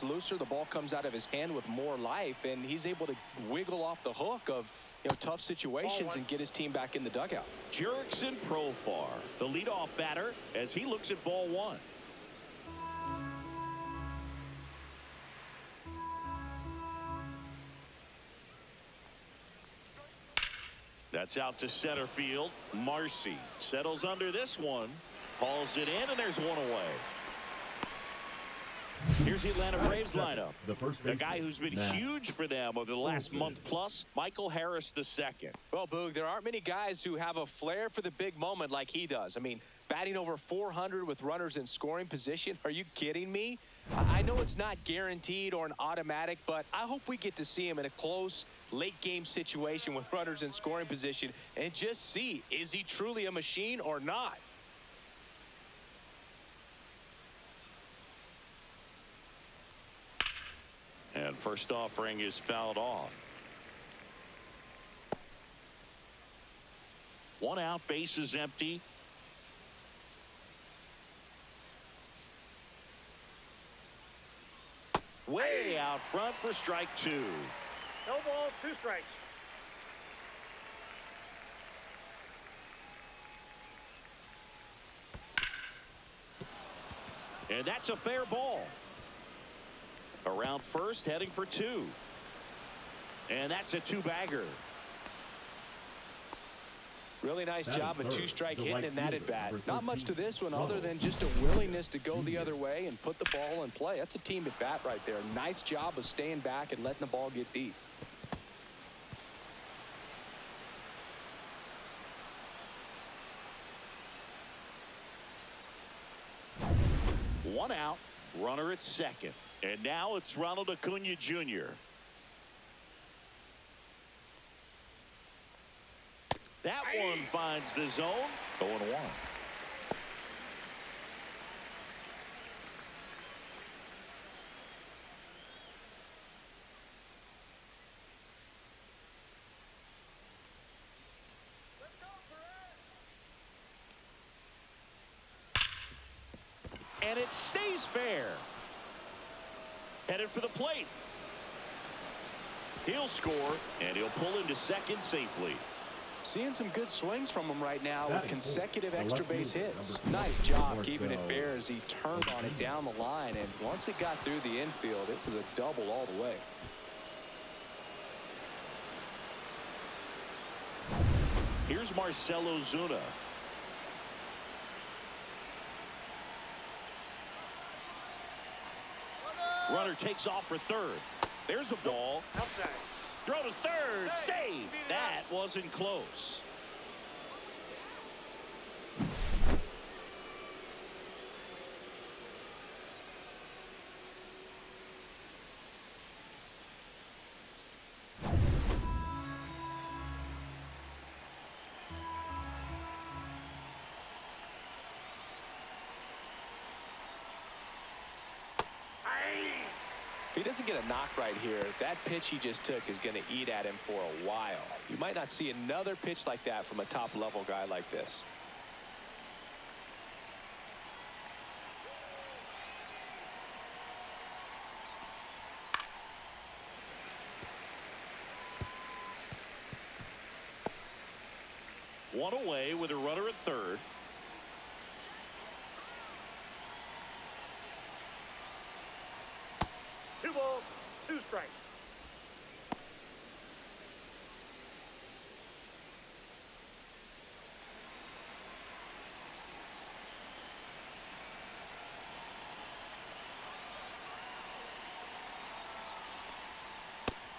gets looser, the ball comes out of his hand with more life, and he's able to wiggle off the hook of tough situations and get his team back in the dugout. Jurickson Profar, the leadoff batter, as he looks at ball one. That's out to center field. Marcy settles under this one. Hauls it in, and there's one away. Here's the Atlanta Braves lineup. The guy who's been huge for them over the last month plus, Michael Harris II. Well, Boog, there aren't many guys who have a flair for the big moment like he does. I mean, batting over 400 with runners in scoring position. Are you kidding me? I know it's not guaranteed or an automatic, but I hope we get to see him in a close late game situation with runners in scoring position and just see, is he truly a machine or not? And first offering is fouled off. 1 out, base is empty. Way out front for strike 2. No ball, 2 strikes. And that's a fair ball. Around first, heading for 2. And that's a 2-bagger. Really nice job of 2-strike hitting in that at bat. Not much to this one other than just a willingness to go the other way and put the ball in play. That's a team at bat right there. Nice job of staying back and letting the ball get deep. One out, runner at second. And now it's Ronald Acuna Jr. That one finds the zone. 0-1. And it stays fair. Headed for the plate. He'll score, and he'll pull into second safely. Seeing some good swings from him right now with consecutive extra base hits. Nice job keeping it fair as he turned on it down the line, and once it got through the infield, it was a double all the way. Here's Marcell Ozuna. Runner takes off for third. There's a ball. Outside. Throw to third. Save. That wasn't close. If he doesn't get a knock right here, that pitch he just took is going to eat at him for a while. You might not see another pitch like that from a top-level guy like this. One away with a runner at third. Two balls, 2 strikes.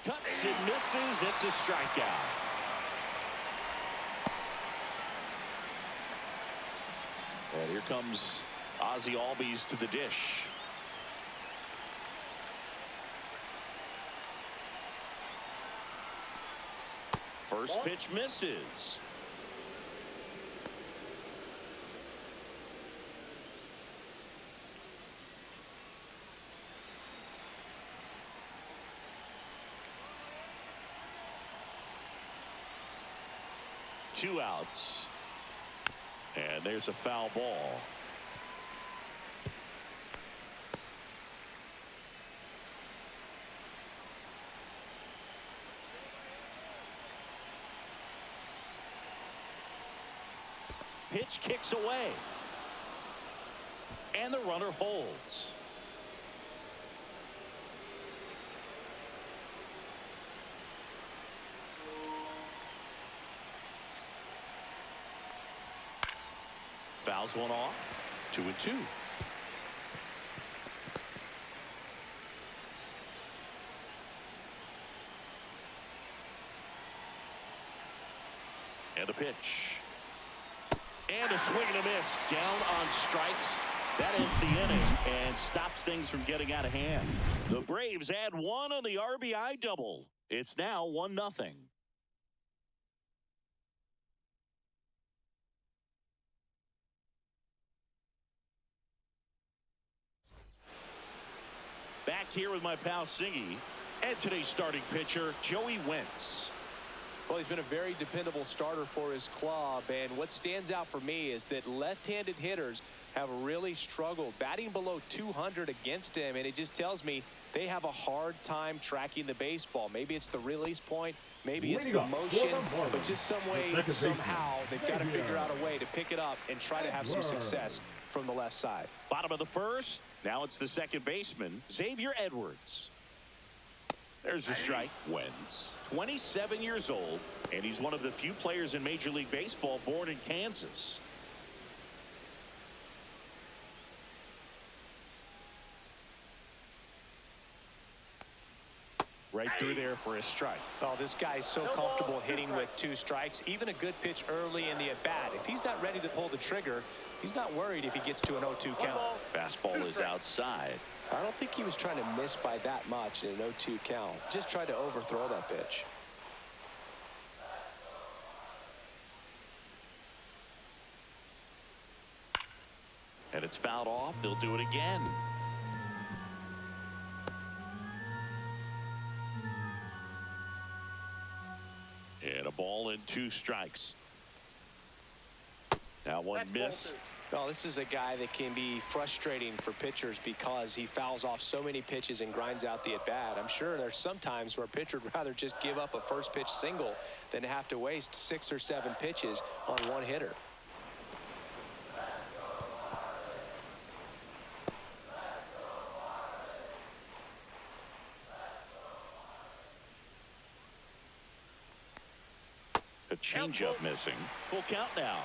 Cuts and misses. It's a strikeout. And here comes Ozzie Albies to the dish. First pitch misses. Two outs. And there's a foul ball. pitch kicks away. And the runner holds. Fouls one off. 2-2. And a pitch. And a swing and a miss. Down on strikes. That ends the inning and stops things from getting out of hand. The Braves add one on the RBI double. It's now 1-0. Back here with my pal Singy and today's starting pitcher, Joey Wentz. Well, he's been a very dependable starter for his club, and what stands out for me is that left-handed hitters have really struggled batting below 200 against him, and it just tells me they have a hard time tracking the baseball. Maybe it's the release point, maybe it's the motion, but just some way, somehow, they've got to figure out a way to pick it up and try to have some success from the left side. Bottom of the first. Now it's the second baseman, Xavier Edwards. There's a strike. Wentz, 27 years old, and he's one of the few players in Major League Baseball born in Kansas. Right through there for a strike. Oh, this guy's so comfortable hitting with 2 strikes. Even a good pitch early in the at-bat. If he's not ready to pull the trigger, he's not worried if he gets to an 0-2 count. Fastball is outside. I don't think he was trying to miss by that much in an 0-2 count. Just tried to overthrow that pitch. And it's fouled off. They'll do it again. And a ball and 2 strikes. Now one missed. Well, this is a guy that can be frustrating for pitchers because he fouls off so many pitches and grinds out the at-bat. I'm sure there's some times where a pitcher would rather just give up a first pitch single than have to waste 6 or 7 pitches on one hitter. A changeup missing. Full count now.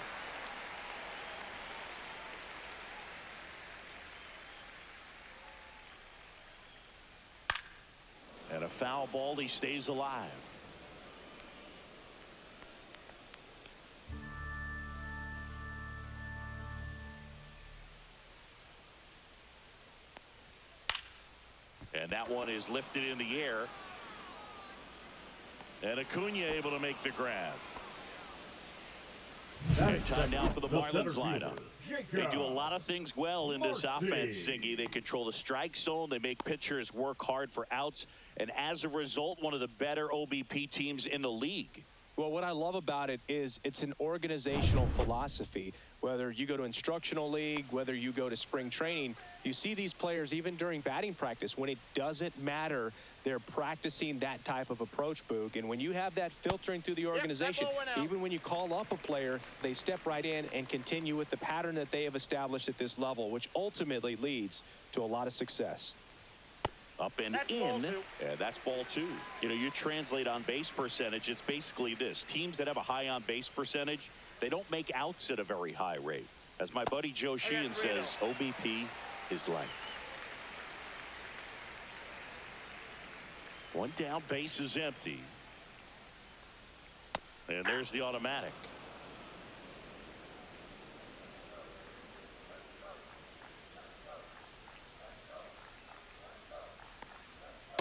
And a foul ball. He stays alive. And that one is lifted in the air. And Acuna able to make the grab. And time now for the Marlins lineup. They do a lot of things well in this offense, Singy. They control the strike zone. They make pitchers work hard for outs. And as a result, one of the better OBP teams in the league. Well, what I love about it is it's an organizational philosophy. Whether you go to instructional league, whether you go to spring training, you see these players even during batting practice. When it doesn't matter, they're practicing that type of approach, Boog. And when you have that filtering through the organization, even when you call up a player, they step right in and continue with the pattern that they have established at this level, which ultimately leads to a lot of success. Up and in, and that's ball 2. You know, you translate on base percentage, it's basically this. Teams that have a high on base percentage, they don't make outs at a very high rate. As my buddy Joe Sheehan says, OBP is life. One down, base is empty. And there's the automatic.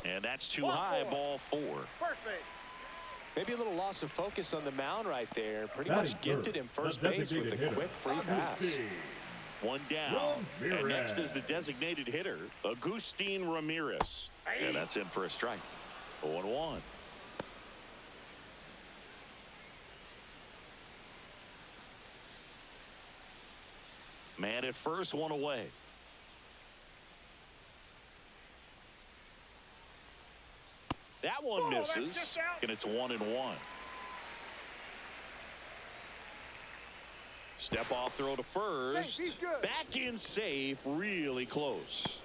And that's too high, ball 4. Maybe a little loss of focus on the mound right there. Pretty much gifted him first base with a quick free pass. One down. And next is the designated hitter, Agustin Ramirez. And that's in for a strike. 0-1. Man at first, one away. That one misses, and it's 1-1. Step off throw to first. He's good. Back in safe. Really close.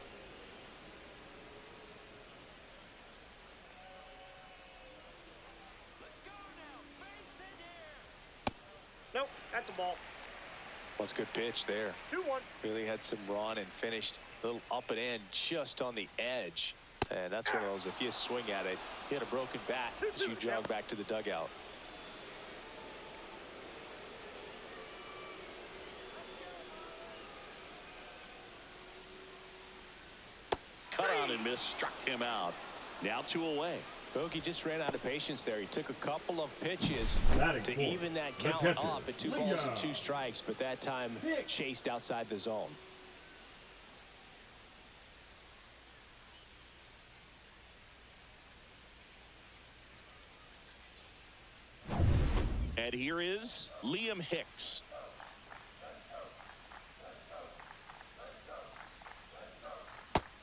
Nope, that's a ball. That's a good pitch there. 2-1. Really had some run and finished a little up and in just on the edge. And that's one of those, if you swing at it, you had a broken bat as you jog back to the dugout. Cut on and miss, struck him out. Now 2 away. Bogey just ran out of patience there. He took a couple of pitches to even that count up at 2 balls and 2 strikes, but that time chased outside the zone. And here is Liam Hicks.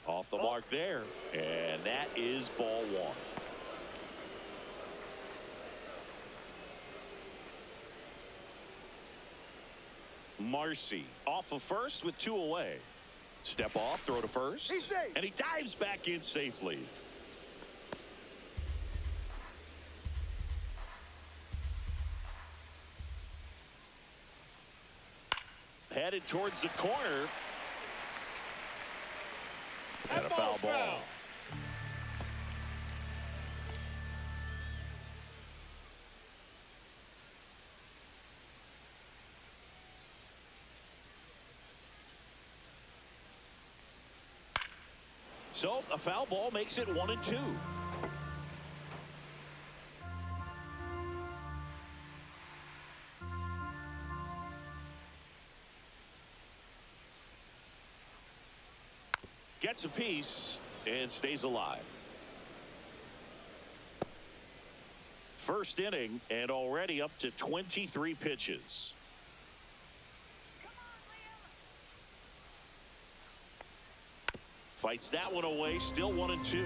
Off the mark there, and that is ball 1. Marcy off of first with 2 away. Step off, throw to first, and he dives back in safely. Headed towards the corner. And a foul ball. So a foul ball makes it 1-2. Gets a piece and stays alive. First inning and already up to 23 pitches. Fights that one away, still 1-2.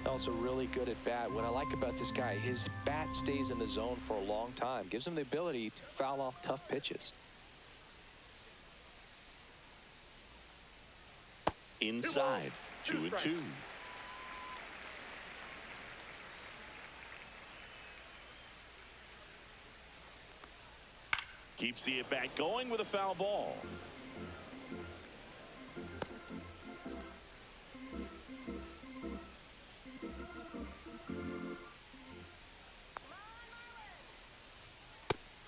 Also really good at bat. What I like about this guy, his bat stays in the zone for a long time. Gives him the ability to foul off tough pitches. Inside, 2-2. Keeps the at-bat going with a foul ball.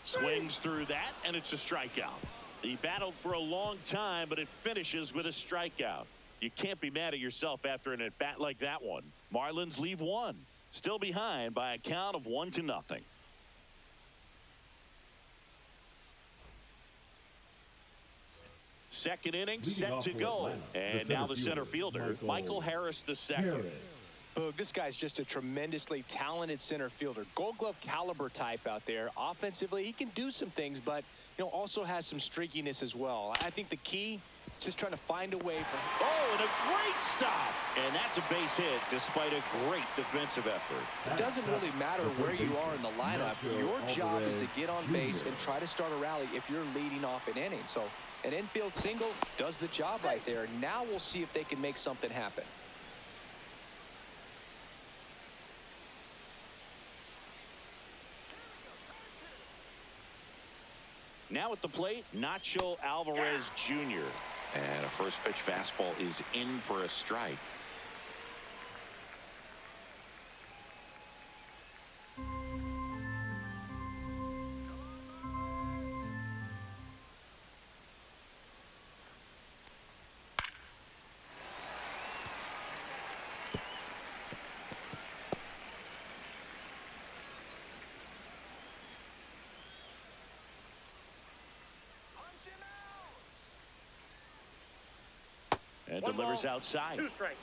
Swings through that, and it's a strikeout. He battled for a long time, but it finishes with a strikeout. You can't be mad at yourself after an at-bat like that one. Marlins leave 1. Still behind by a count of 1-0. Second inning set to go. And now the center fielder, Michael Harris II. Boog, this guy's just a tremendously talented center fielder. Gold Glove caliber type out there. Offensively, he can do some things, but also has some streakiness as well. I think the key is just trying to find a way for. Oh, and a great stop. And that's a base hit despite a great defensive effort. It doesn't really matter where you are in the lineup. Your job is to get on base and try to start a rally if you're leading off an inning. So an infield single does the job right there. Now we'll see if they can make something happen. Now at the plate, Nacho Alvarez Jr. And a first pitch fastball is in for a strike. And delivers outside. 2 strikes.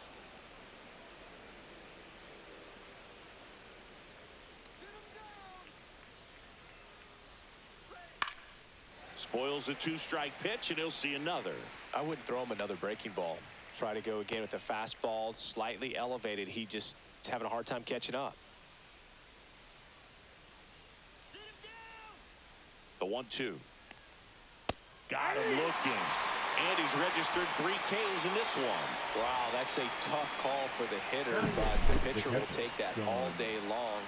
Spoils a 2-strike pitch, and he'll see another. I wouldn't throw him another breaking ball. Try to go again with the fastball, slightly elevated. He just is having a hard time catching up. The 1-2. Got him looking. And he's registered 3 Ks in this one. Wow, that's a tough call for the hitter, but the pitcher will take that all day long.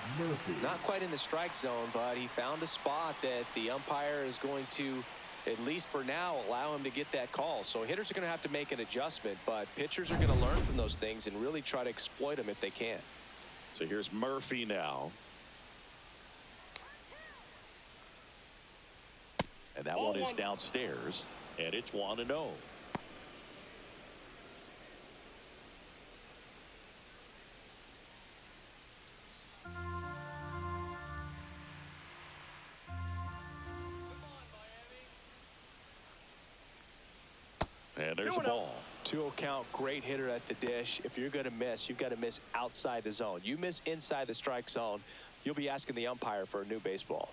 Not quite in the strike zone, but he found a spot that the umpire is going to, at least for now, allow him to get that call. So hitters are going to have to make an adjustment, but pitchers are going to learn from those things and really try to exploit them if they can. So here's Murphy now. And that one is downstairs, and it's 1-0. And there's a ball. 2-0 count, great hitter at the dish. If you're going to miss, you've got to miss outside the zone. You miss inside the strike zone, you'll be asking the umpire for a new baseball.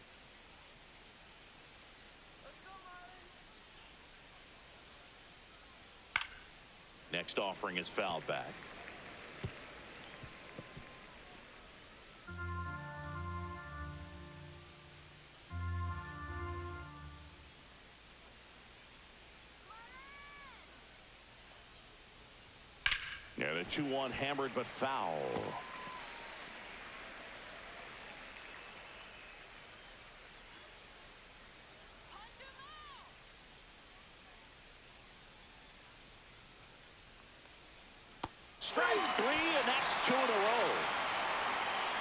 Next offering is fouled back. Yeah, the 2-1 hammered but foul. Strike 3, and that's 2 in a row.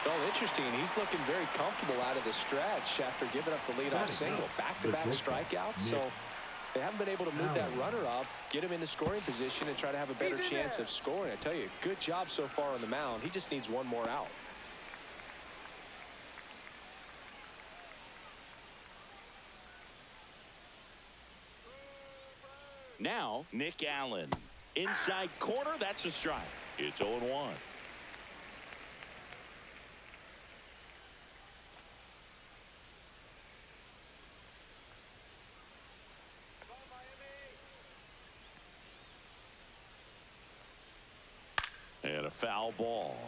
Well, interesting. He's looking very comfortable out of the stretch after giving up the leadoff single. Back-to-back strikeouts. So they haven't been able to move that runner up, get him into scoring position, and try to have a better chance of scoring. I tell you, good job so far on the mound. He just needs one more out. Now, Nick Allen. Inside corner, that's a strike. It's 0-1. And a foul ball.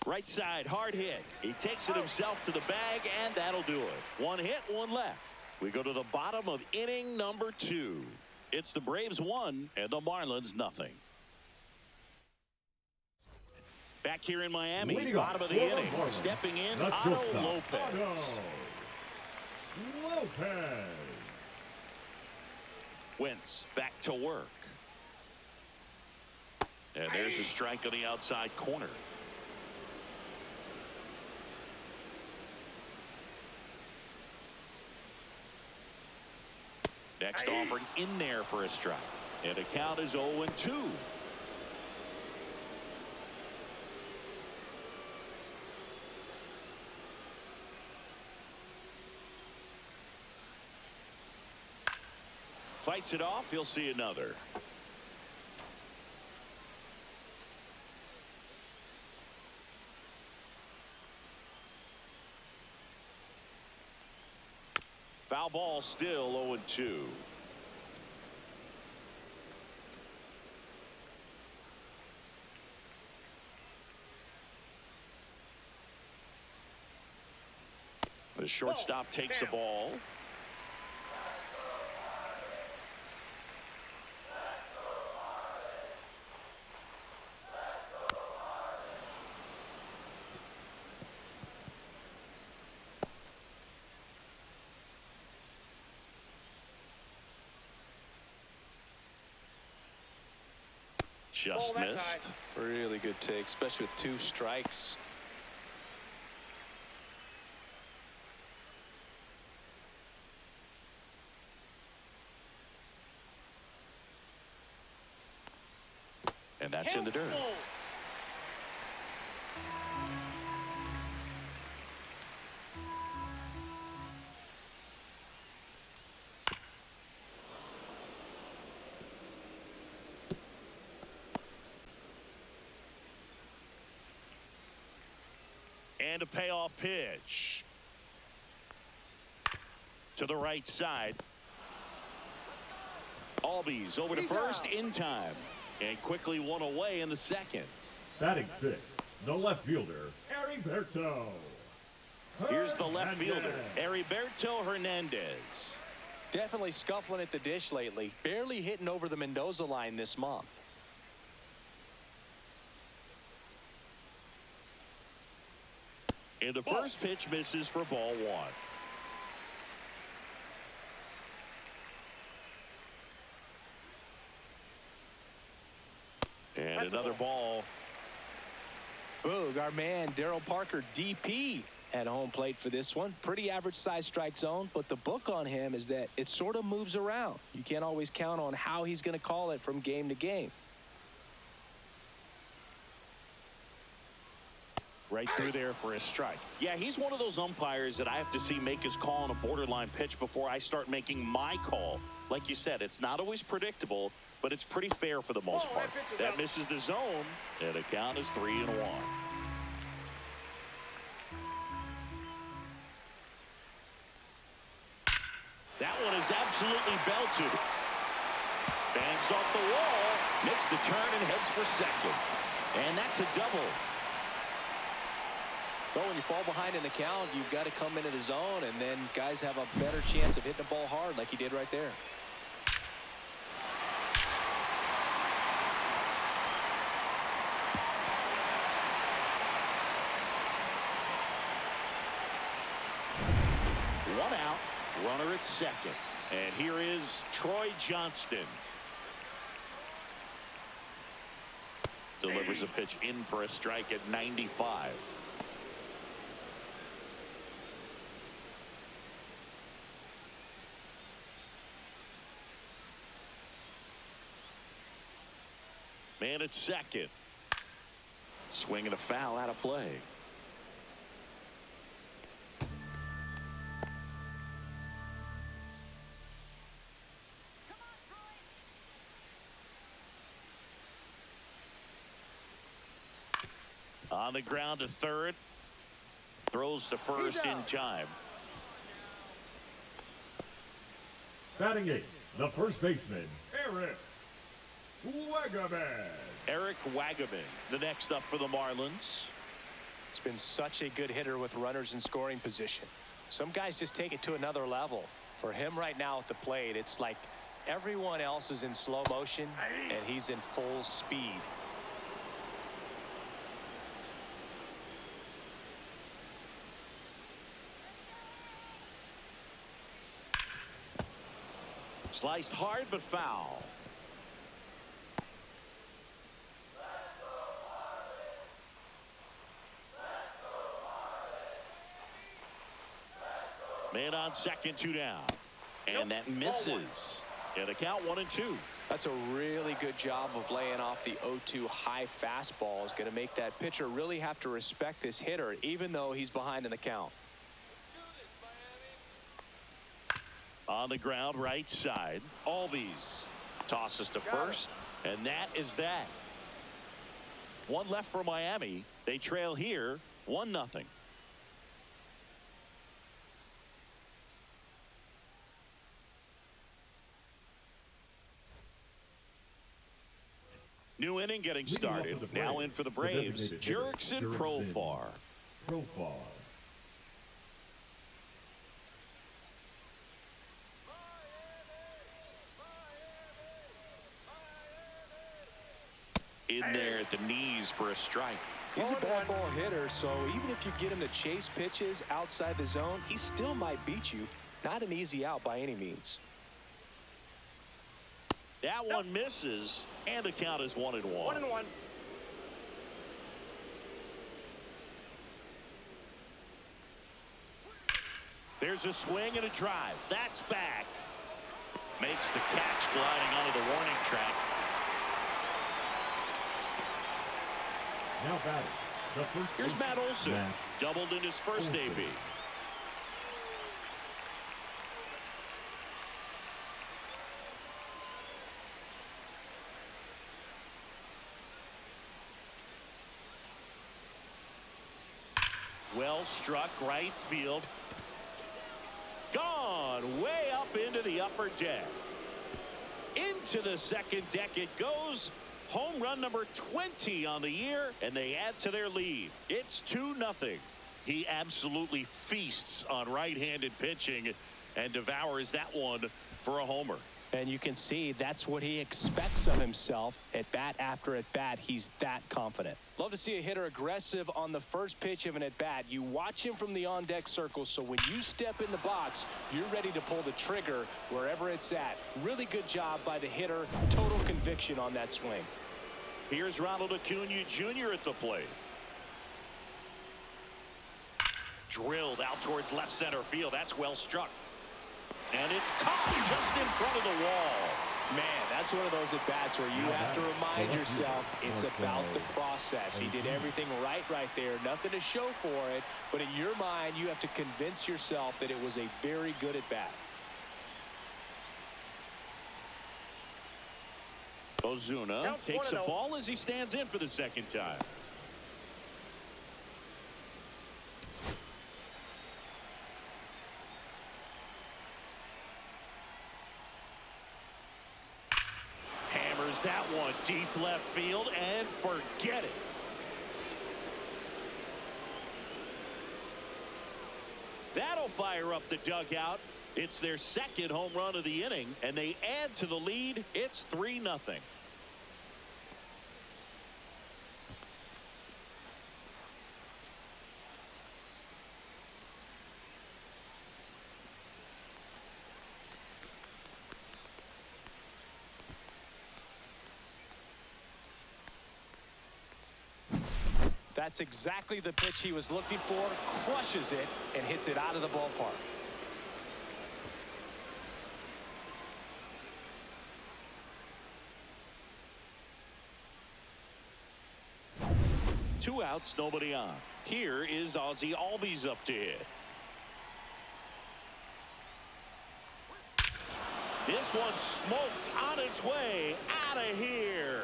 Right side, hard hit. He takes it himself to the bag, and that'll do it. 1 hit, 1 left. We go to the bottom of inning number 2. It's the Braves 1 and the Marlins nothing. Back here in Miami, bottom of the inning. Stepping in, Otto Lopez. Wentz back to work. And there's a strike on the outside corner. Next offering in there for a strike. And the count is 0-2. Fights it off. He'll see another. Foul ball, still 0-2. The shortstop takes the ball. Just missed. Really good take, especially with 2 strikes. And that's in the dirt. And a payoff pitch to the right side. Albies over to first in time. And quickly one away in the second. Batting sixth, the left fielder, Heriberto. Here's the left fielder, Heriberto Hernandez. Definitely scuffling at the dish lately. Barely hitting over the Mendoza line this month. And the first pitch misses for ball one. And another ball. Boog, our man Daryl Parker, DP, at home plate for this one. Pretty average size strike zone, but the book on him is that it sort of moves around. You can't always count on how he's going to call it from game to game. Right through there for a strike. Yeah, he's one of those umpires that I have to see make his call on a borderline pitch before I start making my call. Like you said, it's not always predictable, but it's pretty fair for the most part. That misses the zone, and the count is 3-1. That one is absolutely belted. Bangs off the wall, makes the turn and heads for second. And that's a double. Well, when you fall behind in the count, you've got to come into the zone, and then guys have a better chance of hitting the ball hard like he did right there. One out, runner at second. And here is Troy Johnston. Delivers a pitch in for a strike at 95. Man at second. Swing and a foul out of play. On the ground to third. Throws to first in time. Batting eighth, the first baseman, Eric Wagaman. Eric Wagaman, the next up for the Marlins. He's been such a good hitter with runners in scoring position. Some guys just take it to another level. For him right now at the plate, it's like everyone else is in slow motion, and he's in full speed. Sliced hard but foul. Man on second, 2 down. And that misses. And a count 1-2. That's a really good job of laying off the 0-2 high fastball. Is going to make that pitcher really have to respect this hitter, even though he's behind in the count. On the ground, right side. Albies tosses to first. And that is that. One left for Miami. They trail here 1-0. New inning getting started. Now in for the Braves, Jurickson Profar. In there at the knees for a strike. He's a bad ball hitter, so even if you get him to chase pitches outside the zone, he still might beat you. Not an easy out by any means. That one misses, and the count is 1-1. 1-1. There's a swing and a drive. That's back. Makes the catch gliding onto the warning track. Now batting, the first Here's Matt Olson. Matt Doubled in his first Olson. AB. Well struck right field. Gone way up into the upper deck. Into the second deck it goes. Home run number 20 on the year, and they add to their lead. It's 2-0. He absolutely feasts on right-handed pitching and devours that one for a homer. And you can see that's what he expects of himself at bat after at bat. He's that confident. Love to see a hitter aggressive on the first pitch of an at bat. You watch him from the on deck circle, so when you step in the box, you're ready to pull the trigger wherever it's at. Really good job by the hitter. Total conviction on that swing. Here's Ronald Acuna Jr. at the plate. Drilled out towards left center field. That's well struck. And it's caught just in front of the wall. Man, that's one of those at-bats where you have to remind yourself it's about the process. He did everything right there. Nothing to show for it. But in your mind, you have to convince yourself that it was a very good at-bat. Ozuna takes the ball as he stands in for the second time. Hammers that one deep left field and forget it. That'll fire up the dugout. It's their second home run of the inning, and they add to the lead. It's 3-0. That's exactly the pitch he was looking for. Crushes it and hits it out of the ballpark. Two outs, nobody on. Here is Ozzie Albies up to hit. This one smoked on its way out of here.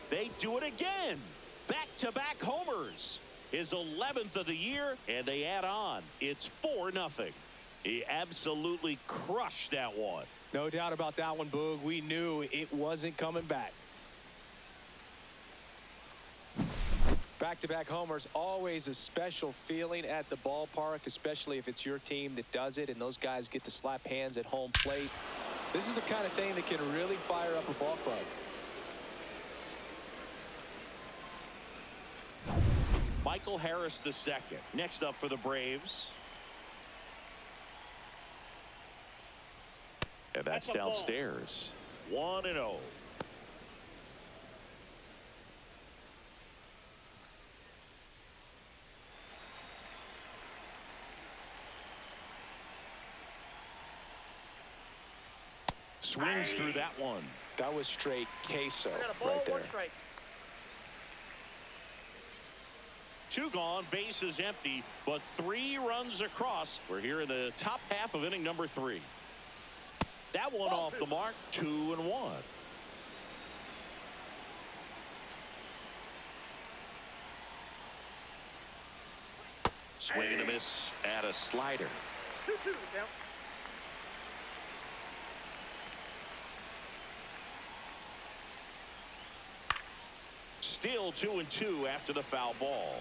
They do it again. Back-to-back homers. His 11th of the year, and they add on. It's 4-0. He absolutely crushed that one. No doubt about that one, Boog. We knew it wasn't coming back. Back-to-back homers, always a special feeling at the ballpark, especially if it's your team that does it and those guys get to slap hands at home plate. This is the kind of thing that can really fire up a ball club. Michael Harris II next up for the Braves. And that's downstairs. 1-0. Swings through that one. That was straight queso ball, right there. Two gone, bases empty, but 3 runs across. We're here in the top half of inning number 3. That one off the mark, 2-1. Swing and a miss at a slider. 2-2 count. Still 2-2 after the foul ball.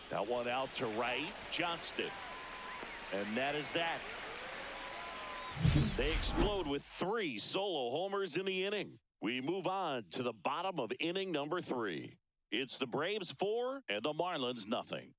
That one out to right, Johnston. And that is that. They explode with 3 solo homers in the inning. We move on to the bottom of inning number 3. It's the Braves 4 and the Marlins nothing.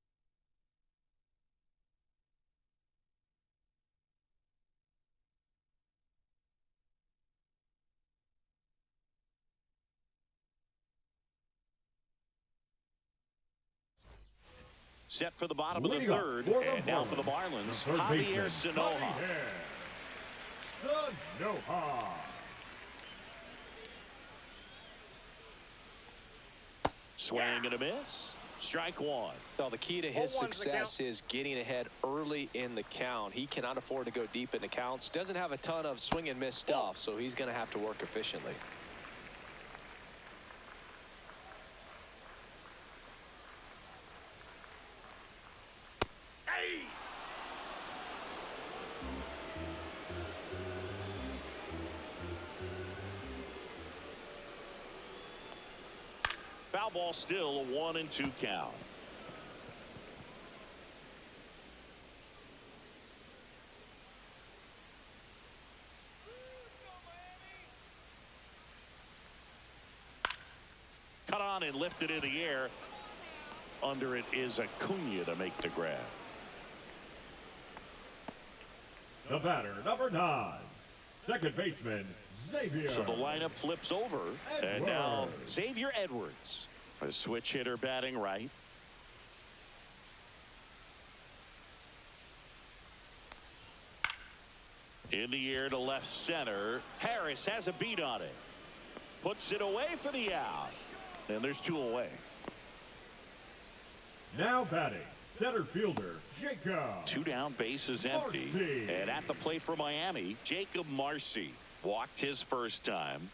Set for the bottom of the third, and now for the Marlins, Javier Sanoja. Swing and a miss. Strike one. Well, the key to his 0-1's the success is getting ahead early in the count. He cannot afford to go deep in the counts. Doesn't have a ton of swing and miss stuff, so he's going to have to work efficiently. Foul ball, still a 1-2 count. Cut on and lifted in the air. Under it is Acuna to make the grab. The batter, number 9, second baseman, Xavier. So the lineup flips over. And now Xavier Edwards, a switch hitter batting right. In the air to left center. Harris has a beat on it. Puts it away for the out. And there's 2 away. Now batting, center fielder, Jacob. 2 down, bases empty. Marcy. And at the plate for Miami, Jacob Marcy walked his first time.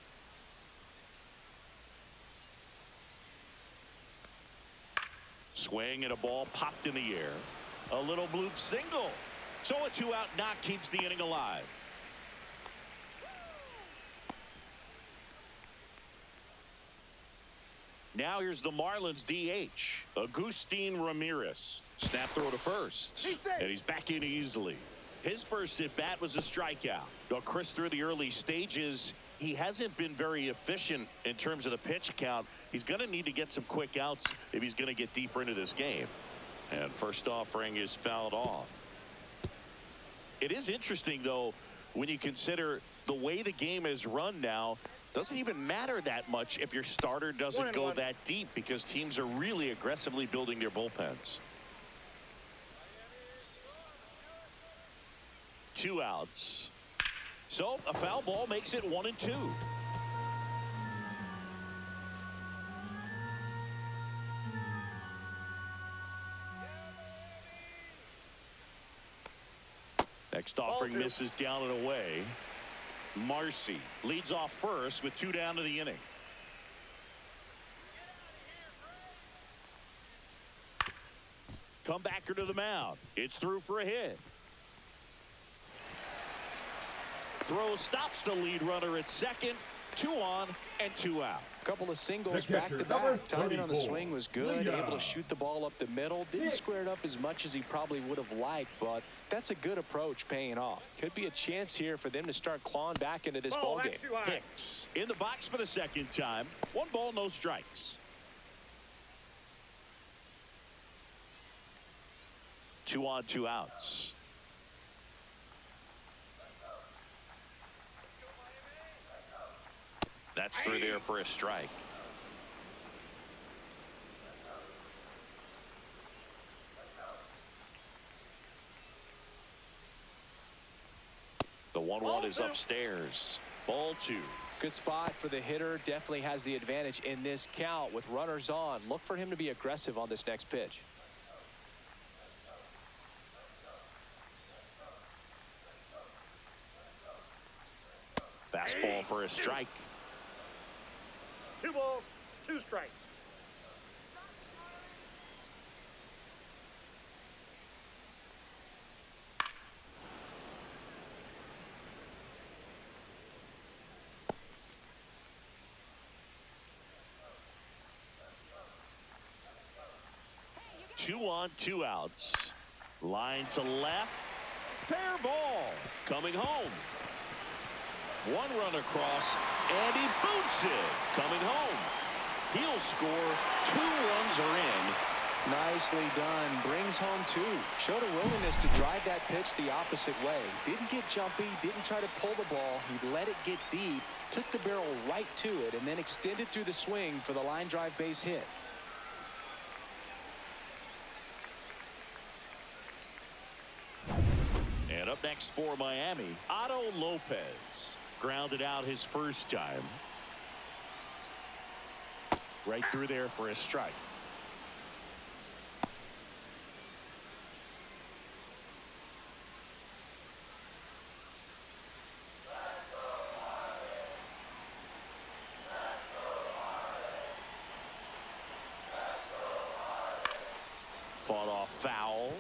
Swing and a ball popped in the air. A little bloop single. So a 2-out knock keeps the inning alive. Now here's the Marlins DH, Agustin Ramirez. Snap throw to first. And he's back in easily. His first at bat was a strikeout. Now, Chris, through the early stages, he hasn't been very efficient in terms of the pitch count. He's going to need to get some quick outs if he's going to get deeper into this game. And first offering is fouled off. It is interesting, though, when you consider the way the game is run now. Doesn't even matter that much if your starter doesn't go that deep, because teams are really aggressively building their bullpens. 2 outs. So a foul ball makes it 1-2. Next offering misses down and away. Marcy leads off first with 2 down to the inning. Comebacker to the mound. It's through for a hit. Throw stops the lead runner at second. 2 on and 2 out. A couple of singles back to back. Timing on the swing was good. Able to shoot the ball up the middle. Didn't square it up as much as he probably would have liked, but that's a good approach paying off. Could be a chance here for them to start clawing back into this ball game. Hicks in the box for the second time. 1 ball, no strikes. 2 on, 2 outs. That's through there for a strike. The 1-1 is upstairs. Ball 2. Good spot for the hitter. Definitely has the advantage in this count with runners on. Look for him to be aggressive on this next pitch. Fastball for a strike. 2 balls, 2 strikes. Two on, 2 outs. Line to left. Fair ball. Coming home. 1 run across, and he boots it. Coming home. He'll score. 2 runs are in. Nicely done. Brings home 2. Showed a willingness to drive that pitch the opposite way. Didn't get jumpy. Didn't try to pull the ball. He let it get deep. Took the barrel right to it, and then extended through the swing for the line drive base hit. And up next for Miami, Otto Lopez. Grounded out his first time. Right through there for a strike. Fought off foul.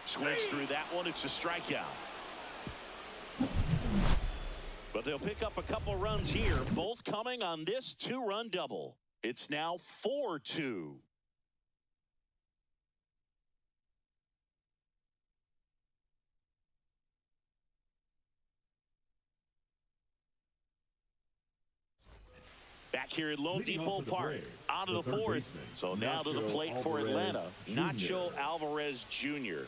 Swings through that one. It's a strikeout. But they'll pick up a couple runs here, both coming on this two-run double. It's now 4-2. Back here at Lone Depot Park, on to the fourth. So now to the plate for Atlanta, Nacho Alvarez Jr.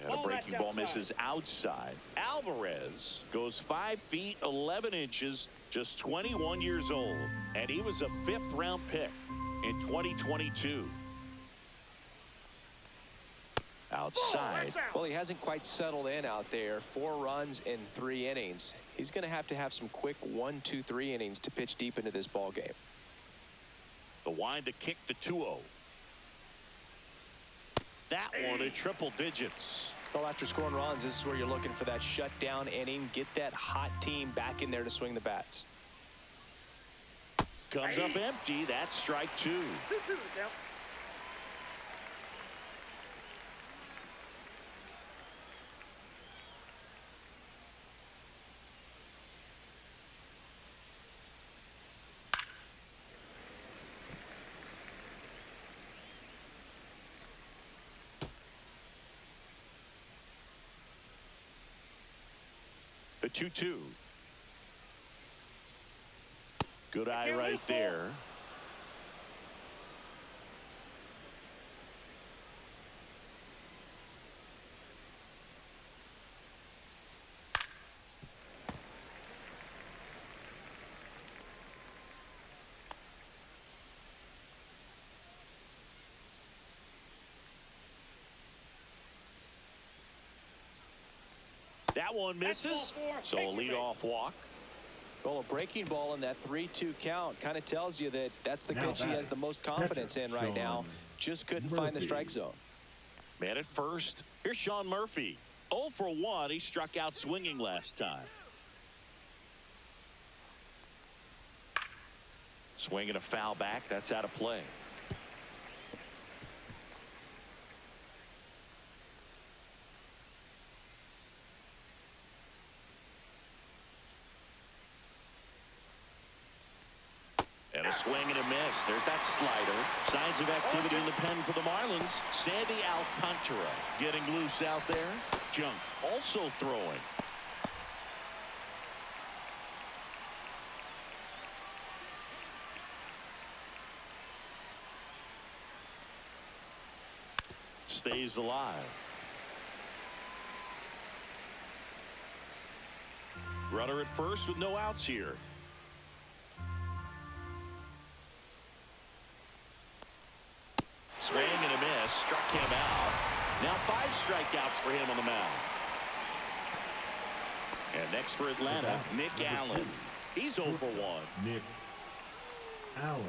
And a breaking ball misses outside. Alvarez goes 5 feet 11 inches, just 21 years old, and he was a 5th-round pick in 2022. Outside. Well, he hasn't quite settled in out there. 4 runs in 3 innings. He's going to have some quick 1, 2, 3 innings to pitch deep into this ball game. The wind to kick the 2-0. That one at triple digits. Well, after scoring runs, this is where you're looking for that shutdown inning. Get that hot team back in there to swing the bats. Comes up empty. That's strike 2. The 2-2. Good eye right there. That one misses, so a leadoff walk. Well, a breaking ball in that 3-2 count kind of tells you that that's the pitch he has the most confidence in right now. Just couldn't find the strike zone. Man at first. Here's Sean Murphy. 0 for 1. He struck out swinging last time. Swinging a foul back. That's out of play. And a swing and a miss. There's that slider. Signs of activity in the pen for the Marlins. Sandy Alcantara getting loose out there. Junk also throwing. Stays alive. Runner at first with no outs here. Swing and a miss. Struck him out. Now 5 strikeouts for him on the mound. And next for Atlanta, Nick Allen. He's 0 for 1. Nick Allen.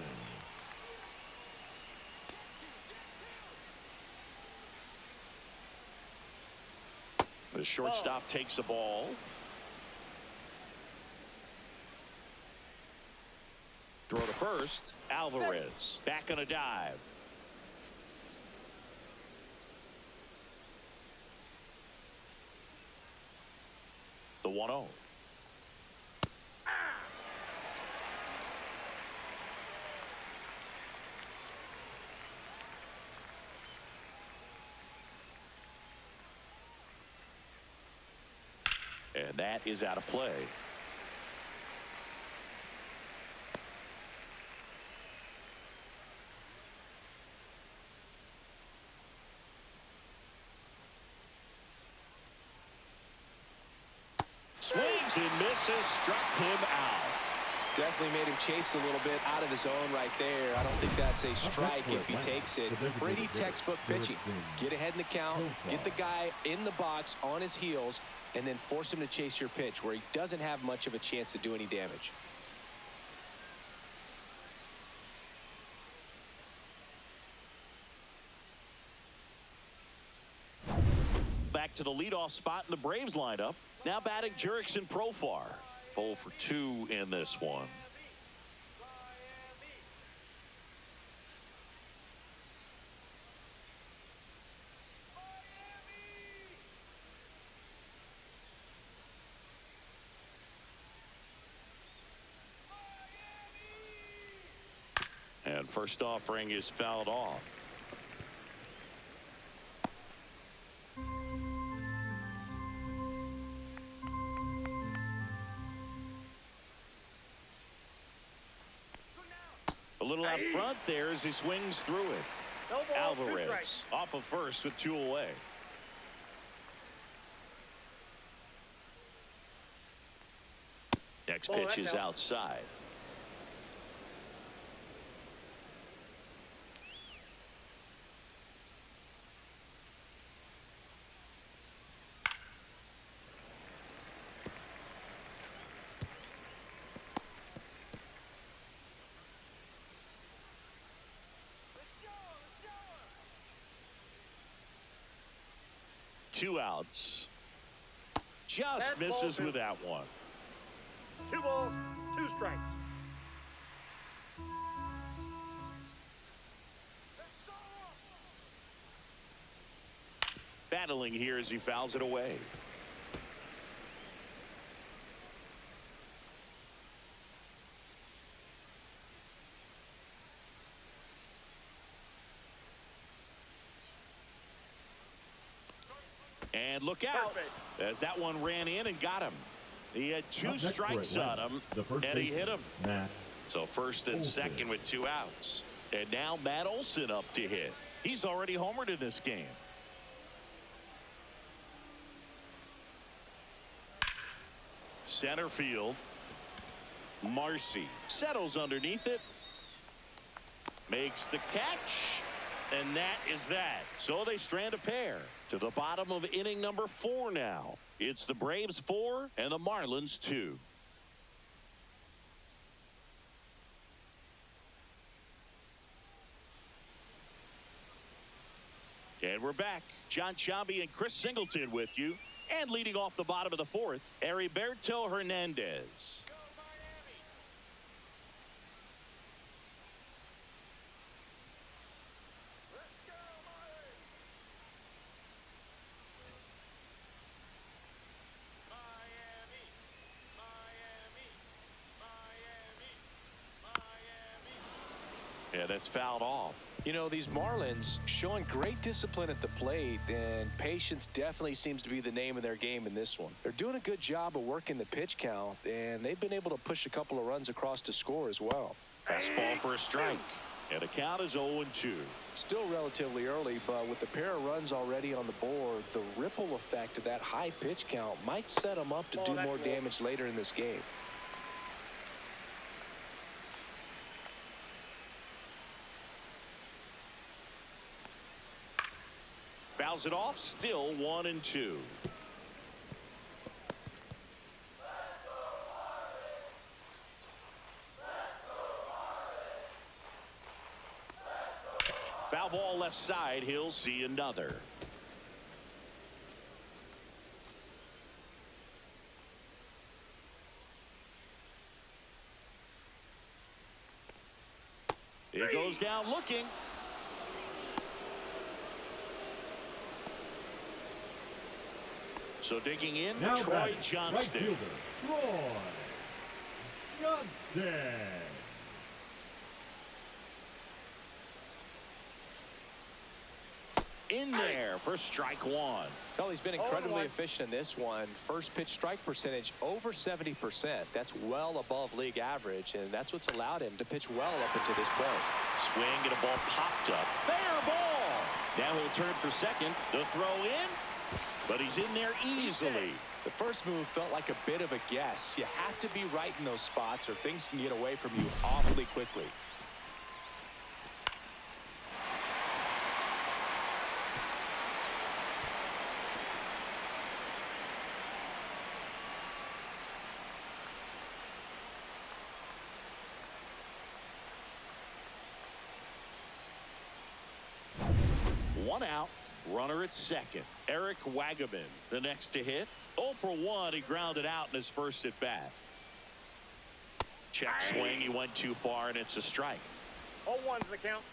The shortstop takes the ball. Throw to first. Alvarez back on a dive. The 1-0. And that is out of play. Swings and misses, struck him out. Definitely made him chase a little bit out of the zone right there. I don't think that's a strike if he takes it. Pretty textbook pitching. Get ahead in the count, get the guy in the box on his heels, and then force him to chase your pitch where he doesn't have much of a chance to do any damage. to the leadoff spot in the Braves lineup. Now batting Jurickson Profar. 0 for 2 in this one. And first offering is fouled off. A little out front there as he swings through it. No ball, 2 Alvarez strikes. off of first with 2 away. Next pitch is outside. Two outs. Just That misses ball with that one. 2 balls, 2 strikes. Battling here as he fouls it away. And look out as that one ran in and got him. He had 2 strikes on him, and he hit him. So first and second with 2 outs. And now Matt Olson up to hit. He's already homered in this game. Center field. Marcy settles underneath it. Makes the catch. And that is that. So they strand a pair to the bottom of inning number 4 now. It's the Braves 4 and the Marlins 2. And we're back. John Chambi and Chris Singleton with you. And leading off the bottom of the 4th, Heriberto Hernandez. Yeah, that's fouled off. You know, these Marlins showing great discipline at the plate, and patience definitely seems to be the name of their game in this one. They're doing a good job of working the pitch count, and they've been able to push a couple of runs across to score as well. Fastball for a strike. And the count is 0-2. Still relatively early, but with a pair of runs already on the board, the ripple effect of that high pitch count might set them up to do more damage later in this game. Fouls it off, still 1-2. Foul ball left side, he'll see another. It goes down looking. So digging in, Now Troy batting, Johnston. Right fielder, Troy Johnston. In there for strike 1. Well, he's been incredibly efficient in this one. First pitch strike percentage over 70%. That's well above league average, and that's what's allowed him to pitch well up until this point. Swing and a ball popped up. Fair ball. Now he'll turn for second. The throw in, but he's in there easily. The first move felt like a bit of a guess. You have to be right in those spots or things can get away from you awfully quickly. One out. Runner at second. Eric Wagaman, the next to hit. 0 for 1. He grounded out in his first at bat. Check swing. He went too far, and it's a strike. 0-1's the count.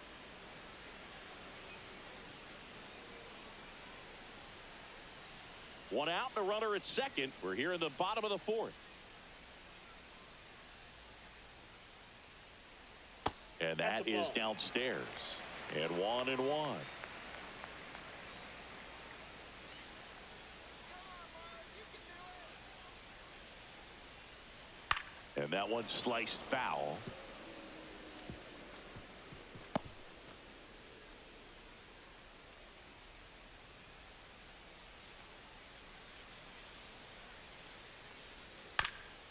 One out and a runner at second. We're here in the bottom of the fourth. And that is downstairs. And 1-1. And that one sliced foul.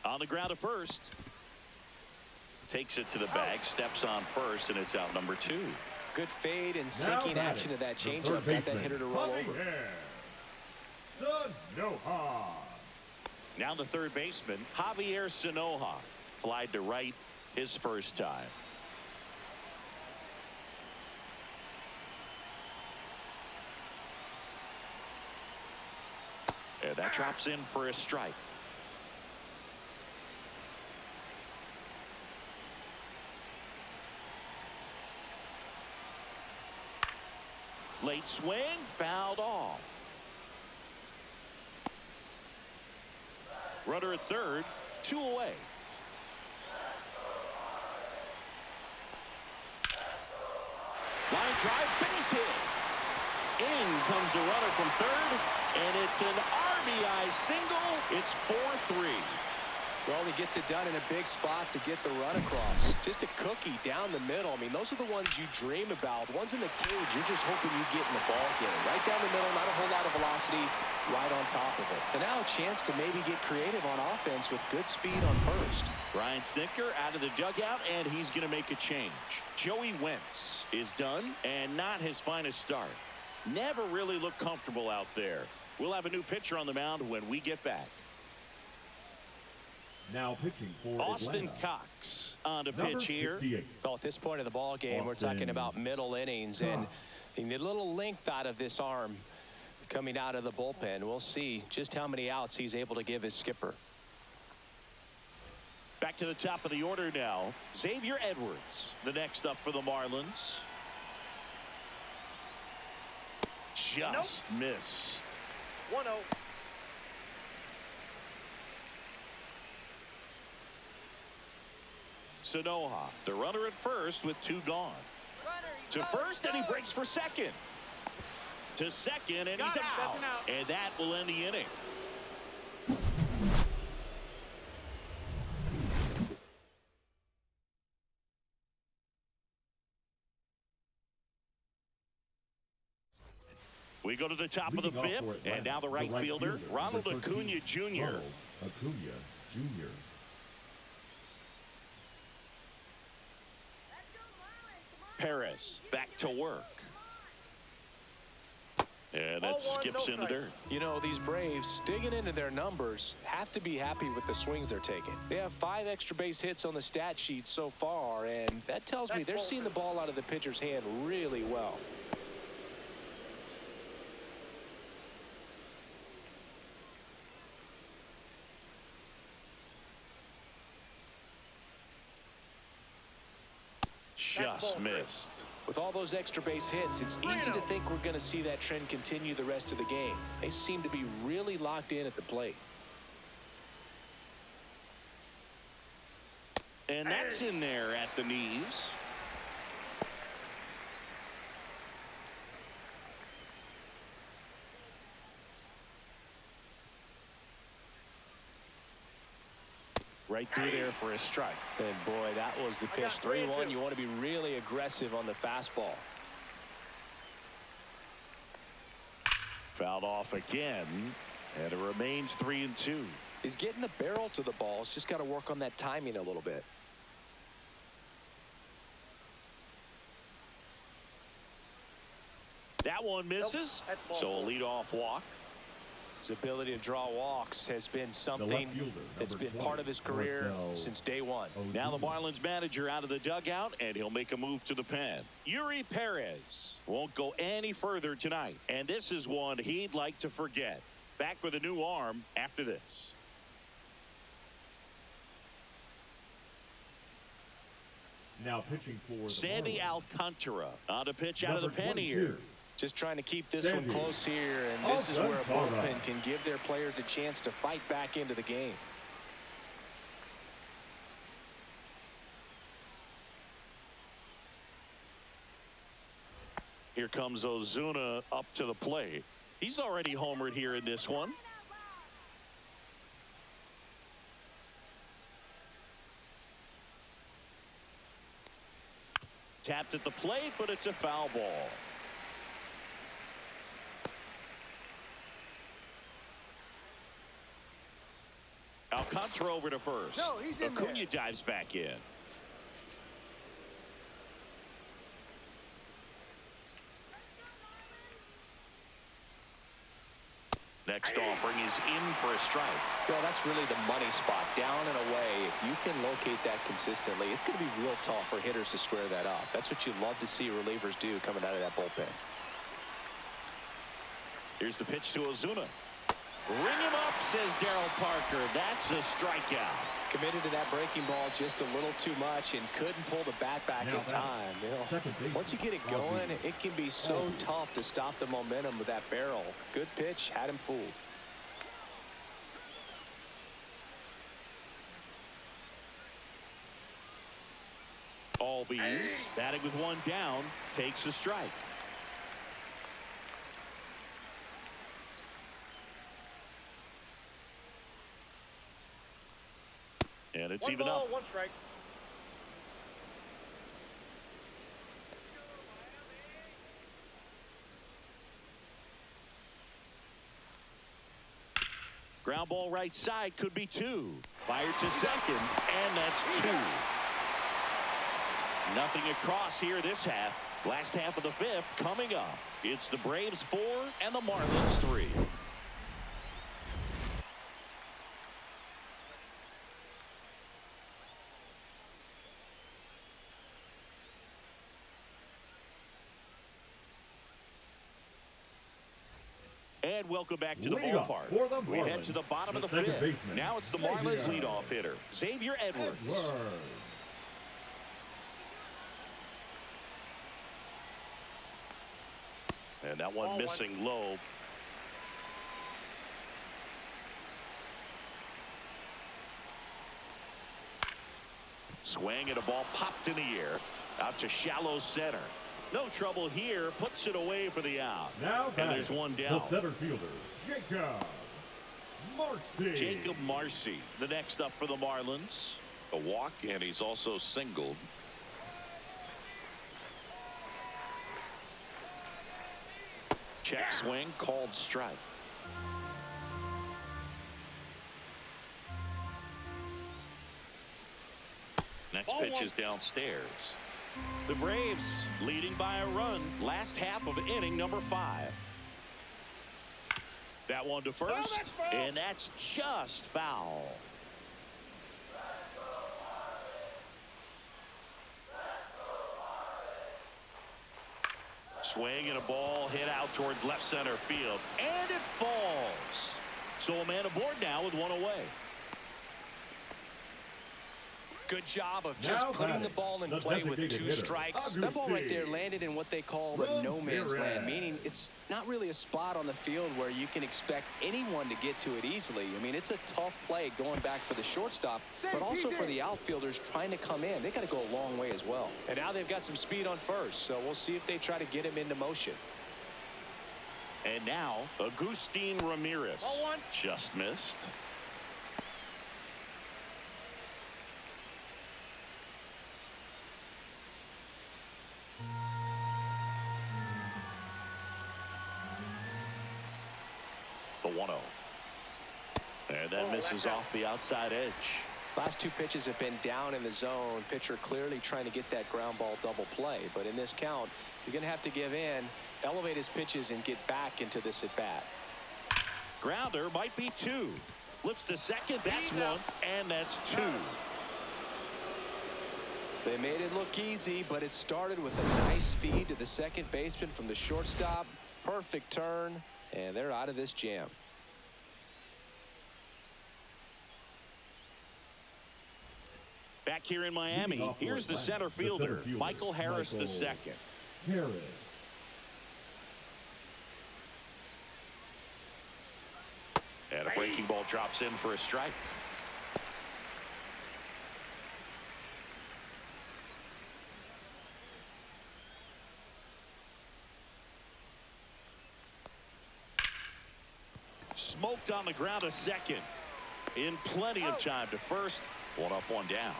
On the ground to first. Takes it to the bag, steps on first, and it's out number 2. Good fade and sinking action of that changeup. Got that hitter to roll over. Sanoha. Now the third baseman, Javier Sanoha, flied to right his first time. And that drops in for a strike. Late swing, fouled off. Runner at third, 2 away. Line drive, base hit. In comes the runner from third, and it's an RBI single. It's 4-3. Well, he gets it done in a big spot to get the run across. Just a cookie down the middle. I mean, those are the ones you dream about. Ones in the cage, you're just hoping you get in the ball game. Right down the middle, not a whole lot of velocity, right on top of it. And now a chance to maybe get creative on offense with good speed on first. Brian Snitker out of the dugout, and he's going to make a change. Joey Wentz is done, and not his finest start. Never really looked comfortable out there. We'll have a new pitcher on the mound when we get back. Now pitching for Austin Atlanta. Cox on to Number pitch here. 68. Well, at this point of the ball game, we're talking about middle innings, and you need a little length out of this arm coming out of the bullpen. We'll see just how many outs he's able to give his skipper. Back to the top of the order now. Xavier Edwards, the next up for the Marlins. Just missed. 1-0. Sanoha, the runner at first with 2 gone. To first, and he breaks for second. To second, and he's out. And that will end the inning. We go to the top of the fifth, and now the right fielder, Ronald Acuna Jr. Ronald Acuna Jr. Perez back to work. And that skips in the dirt. You know, these Braves, digging into their numbers, have to be happy with the swings they're taking. They have 5 extra base hits on the stat sheet so far, and that tells me they're seeing the ball out of the pitcher's hand really well. Just missed. With all those extra base hits, it's easy to think we're going to see that trend continue the rest of the game. They seem to be really locked in at the plate. And that's in there at the knees. Right through there for a strike. And boy, that was the pitch. 3-1. You want to be really aggressive on the fastball. Fouled off again, and it remains 3-2. He's getting the barrel to the ball. He's just got to work on that timing a little bit. That one misses. So a leadoff walk. His ability to draw walks has been something that's been part of his career since day one. Now the Marlins manager out of the dugout, and he'll make a move to the pen. Yuri Perez won't go any further tonight, and this is one he'd like to forget. Back with a new arm after this. Now pitching for Sandy Alcantara on a pitch out of the pen 22. here. Just trying to keep this one close here, and this is where a bullpen can give their players a chance to fight back into the game. Here comes Ozuna up to the plate. He's already homered here in this one. Tapped at the plate, but it's a foul ball. Alcantara over to first. No, he's in Acuna there. dives back in. Next offering is in for a strike. Well, that's really the money spot, down and away. If you can locate that consistently, it's going to be real tough for hitters to square that up. That's what you love to see relievers do coming out of that bullpen. Here's the pitch to Ozuna. Ring him up, says Darryl Parker. That's a strikeout. Committed to that breaking ball just a little too much and couldn't pull the bat back in time. Once you get it going, it can be so tough to stop the momentum with that barrel. Good pitch, had him fooled. Albies batting with one down, takes a strike. And it's even up. 1 strike. Ground ball right side, could be 2. Fired to second, and that's 2. Nothing across here this half. Last half of the 5th coming up. It's the Braves 4 and the Marlins 3. And welcome back to the ballpark. We head to the bottom of the 5th. Now it's the Marlins leadoff hitter, Xavier Edwards. And that one missing low. Swing and a ball popped in the air. Out to shallow center. No trouble here. Puts it away for the out. Now and there's one down. The center fielder, Jacob Marcy. Jacob Marcy, the next up for the Marlins. A walk, and he's also singled. Check swing, called strike. Next pitch is downstairs. The Braves leading by a run. Last half of inning number 5. That one to first, and that's just foul. Swing and a ball hit out towards left center field, and it falls. So a man aboard now with one away. Good job of just putting the ball in play with 2 strikes. That ball right there landed in what they call the no man's land, meaning it's not really a spot on the field where you can expect anyone to get to it easily. I mean, it's a tough play going back for the shortstop, but also for the outfielders trying to come in. They got to go a long way as well. And now they've got some speed on first, so we'll see if they try to get him into motion. And now, Agustin Ramirez just missed. The 1-0. And that misses off the outside edge. Last 2 pitches have been down in the zone. Pitcher clearly trying to get that ground ball double play. But in this count, you're going to have to give in, elevate his pitches, and get back into this at bat. Grounder might be 2. Flips to second. That's 1, and that's 2. They made it look easy, but it started with a nice feed to the second baseman from the shortstop. Perfect turn, and they're out of this jam. Back here in Miami, here's the center fielder, Michael Harris II. Harris. And a breaking ball drops in for a strike. Smoked on the ground to second. In plenty of time to first. 1 up, 1 down.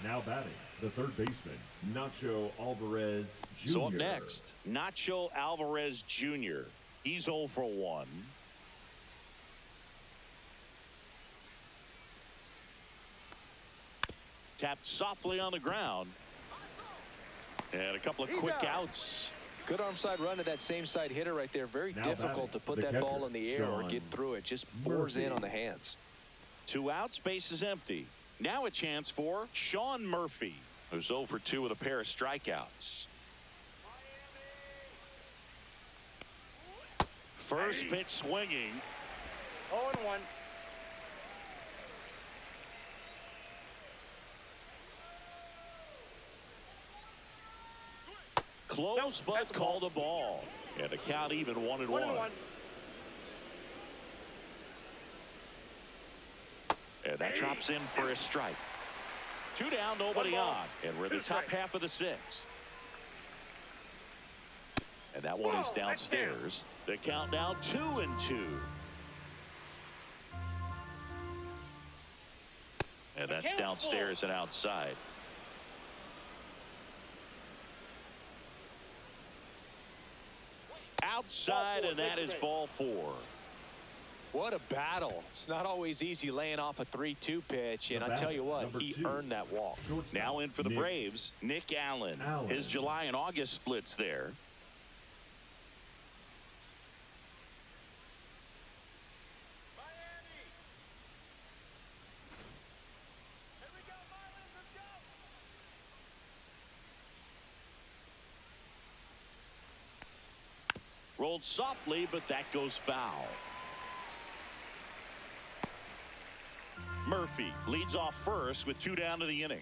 Now batting, the third baseman, Nacho Alvarez Jr. So up next, Nacho Alvarez Jr. He's 0 for 1. Tapped softly on the ground. And a couple of quick outs. Good arm side run to that same side hitter right there. Very Now difficult to put that ball in the air or get through it. Just bores in on the hands. 2 outs, base is empty. Now a chance for Sean Murphy, who's 0 for 2 with a pair of strikeouts. First pitch swinging. 0-1. Close, but called a ball. And the count even 1-1. 1-1. And that drops in for a strike. 2 down, nobody on. And we're in the top half of the 6th. And that one is downstairs. The count now 2-2. And that's downstairs and outside. Outside, and that is ball 4. What a battle. It's not always easy laying off a 3-2 pitch, and I tell you what, he earned that walk. Now in for the Braves, Nick Allen. His July and August splits there. Rolled softly, but that goes foul. Murphy leads off first with 2 down to the inning.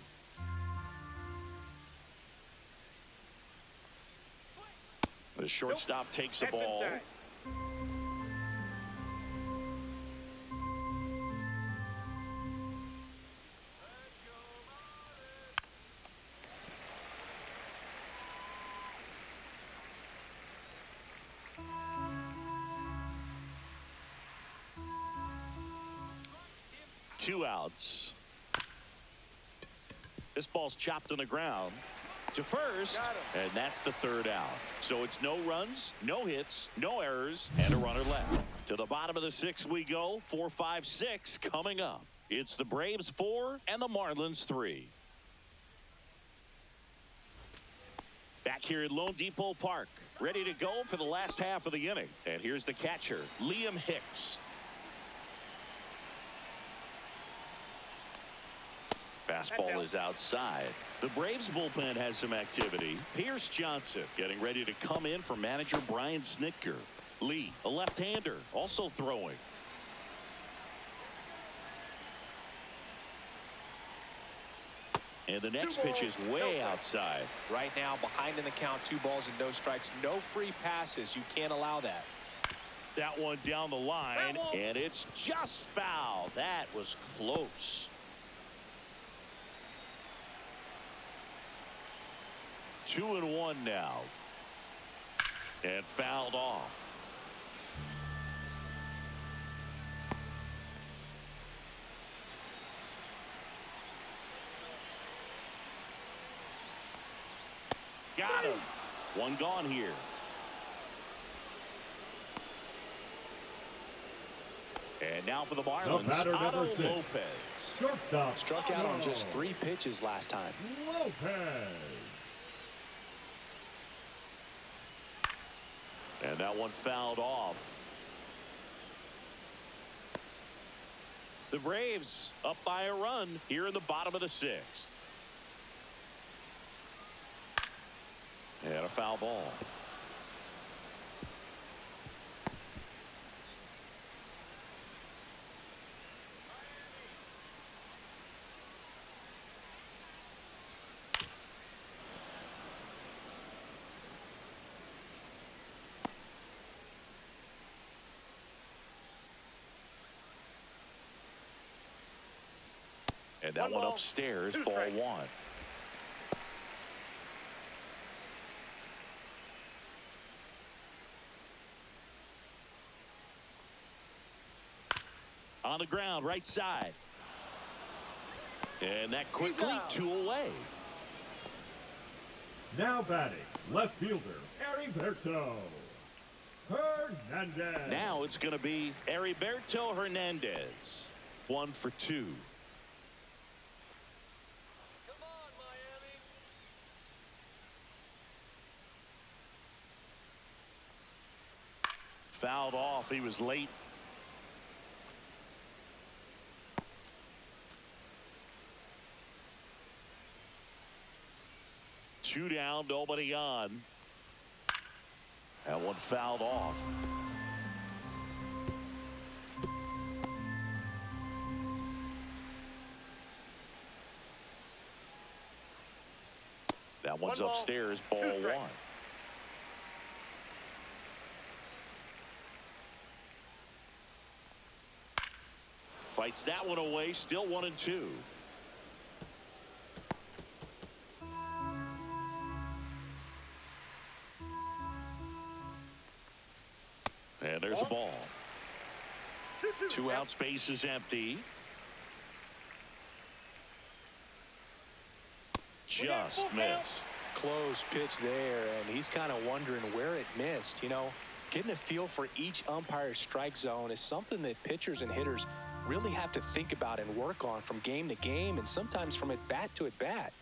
The shortstop takes the ball. Inside. 2 outs. This ball's chopped on the ground to first, and that's the 3rd out. So it's no runs, no hits, no errors, and a runner left. To the bottom of the 6th we go. 4, 5, 6 coming up. It's the Braves 4 and the Marlins 3. Back here at Lone Depot Park, ready to go for the last half of the inning. And here's the catcher, Liam Hicks. Fastball is outside. The Braves bullpen has some activity. Pierce Johnson getting ready to come in for manager Brian Snitker. Lee, a left-hander, also throwing. And the next pitch is way outside. Right now, behind in the count, 2 balls and no strikes. No free passes. You can't allow that. That one down the line, and it's just foul. That was close. 2-1 now. And fouled off. Got him. 1 gone here. And now for the Marlins, Otto Lopez. Shortstop. Struck out on just 3 pitches last time. Lopez. And that one fouled off. The Braves up by a run here in the bottom of the 6th. And a foul ball. And that one upstairs, ball 1. On the ground, right side. And that quickly 2 away. Now batting, left fielder, Heriberto Hernandez. Now it's going to be Heriberto Hernandez. 1 for 2. Fouled off. He was late. Two down, nobody on. That one fouled off. That one's upstairs, ball 1. Fights that one away, still 1 and 2. And there's a ball. 2 out, space is empty. Just missed. Close pitch there, and he's kind of wondering where it missed. You know, getting a feel for each umpire's strike zone is something that pitchers and hitters really have to think about and work on from game to game, and sometimes from at bat to at bat.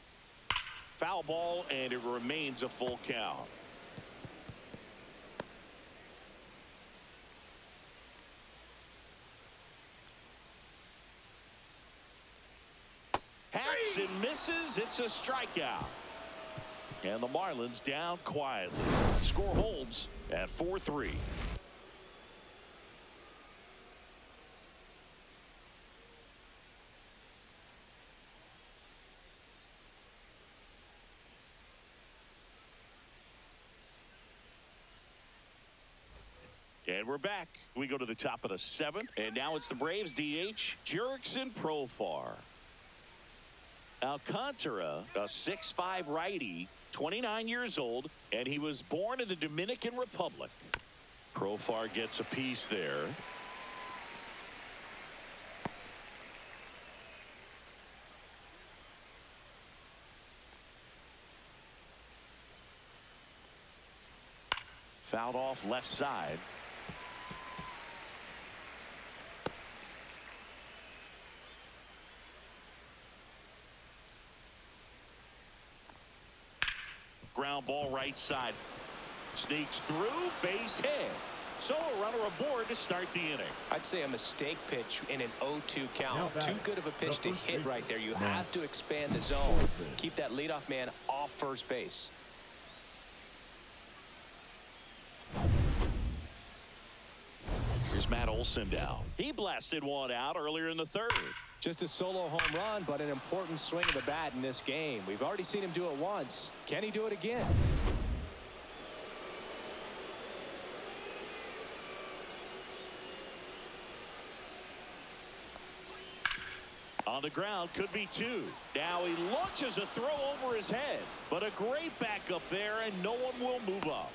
Foul ball, and it remains a full count. Hacks and misses. It's a strikeout. And the Marlins down quietly. Score holds at 4-3. And we're back. We go to the top of the 7th. And now it's the Braves DH, Jurickson Profar. Alcantara, a 6'5" righty, 29 years old, and he was born in the Dominican Republic. Profar gets a piece there. Fouled off left side. Ground ball right side. Sneaks through, base hit. So a runner aboard to start the inning. I'd say a mistake pitch in an 0-2 count. Too good of a pitch to hit right there. You have to expand the zone. Keep that leadoff man off first base. Here's Matt Olson down. He blasted one out earlier in the 3rd. Just a solo home run, but an important swing of the bat in this game. We've already seen him do it once. Can he do it again? On the ground, could be 2. Now he launches a throw over his head, but a great backup there, and no one will move up.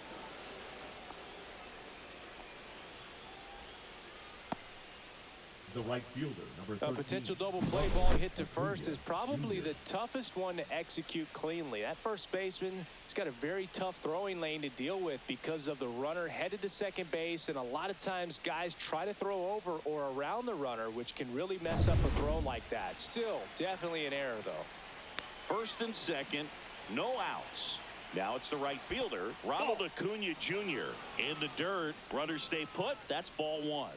The right fielder, number 13. A potential double play ball hit to first is probably the toughest one to execute cleanly. That first baseman has got a very tough throwing lane to deal with because of the runner headed to second base, and a lot of times guys try to throw over or around the runner, which can really mess up a throw like that. Still, definitely an error, though. 1st and 2nd, no outs. Now it's the right fielder, Ronald Acuna Jr. In the dirt, runners stay put. That's ball one.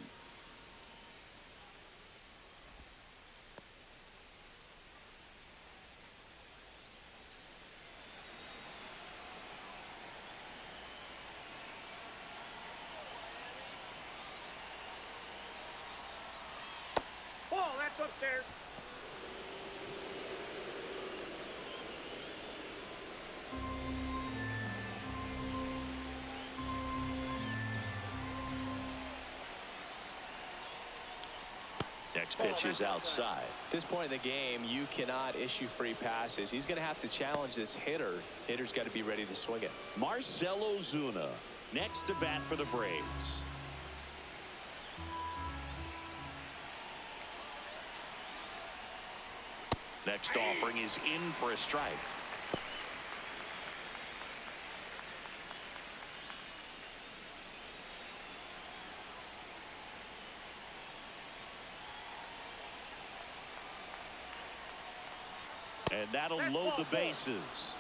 Ball, that's upstairs. Next pitch is outside. At this point in the game, you cannot issue free passes. He's going to have to challenge this hitter. Hitter's got to be ready to swing it. Marcell Ozuna next to bat for the Braves. Next offering is in for a strike. And that'll load the bases.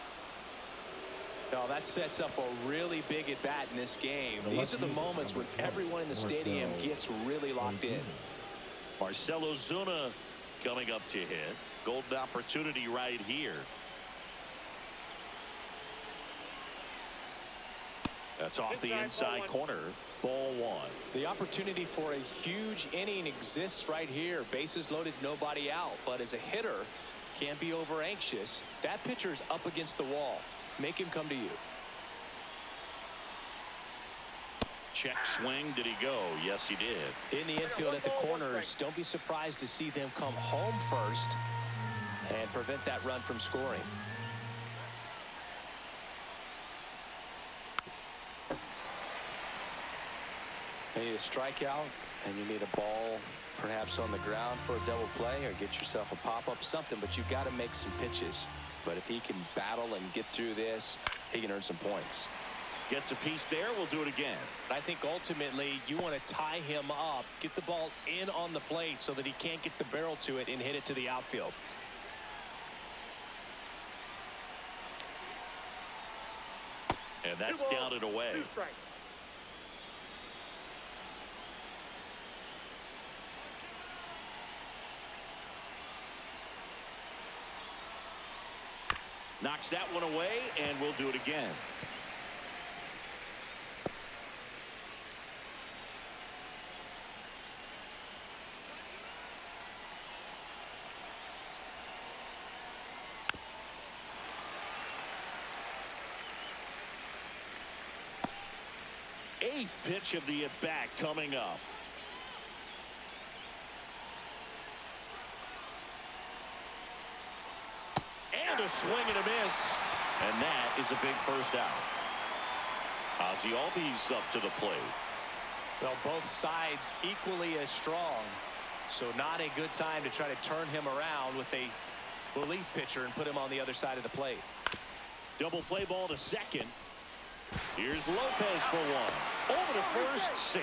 Now that sets up a really big at bat in this game. These are the moments when everyone in the stadium gets really locked in. Marcell Ozuna coming up to hit. Golden opportunity right here. That's off the inside corner. Ball one. The opportunity for a huge inning exists right here. Bases loaded, nobody out. But as a hitter, can't be over anxious. That pitcher's up against the wall. Make him come to you. Check swing. Did he go? Yes, he did. In the infield at the corners, don't be surprised to see them come home first and prevent that run from scoring. You need a strikeout, and you need a ball perhaps on the ground for a double play, or get yourself a pop-up, something, but you've got to make some pitches. But if he can battle and get through this, he can earn some points. Gets a piece there. We'll do it again. I think ultimately you want to tie him up, get the ball in on the plate so that he can't get the barrel to it and hit it to the outfield. And that's down and away. 2 strikes. Knocks that one away, and we'll do it again. Eighth pitch of the at-bat coming up. And a swing and a miss. And that is a big first out. Ozzy Albies up to the plate. Well, both sides equally as strong. So not a good time to try to turn him around with a relief pitcher and put him on the other side of the plate. Double play ball to second. Here's Lopez for one. Over to first, safe.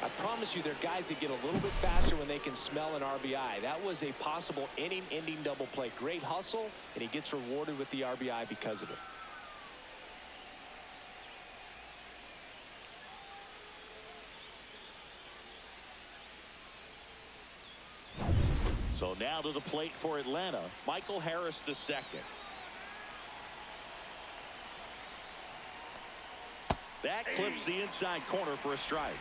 I promise you, there are guys that get a little bit faster when they can smell an RBI. That was a possible inning-ending double play. Great hustle, and he gets rewarded with the RBI because of it. So now to the plate for Atlanta, Michael Harris II. That clips the inside corner for a strike.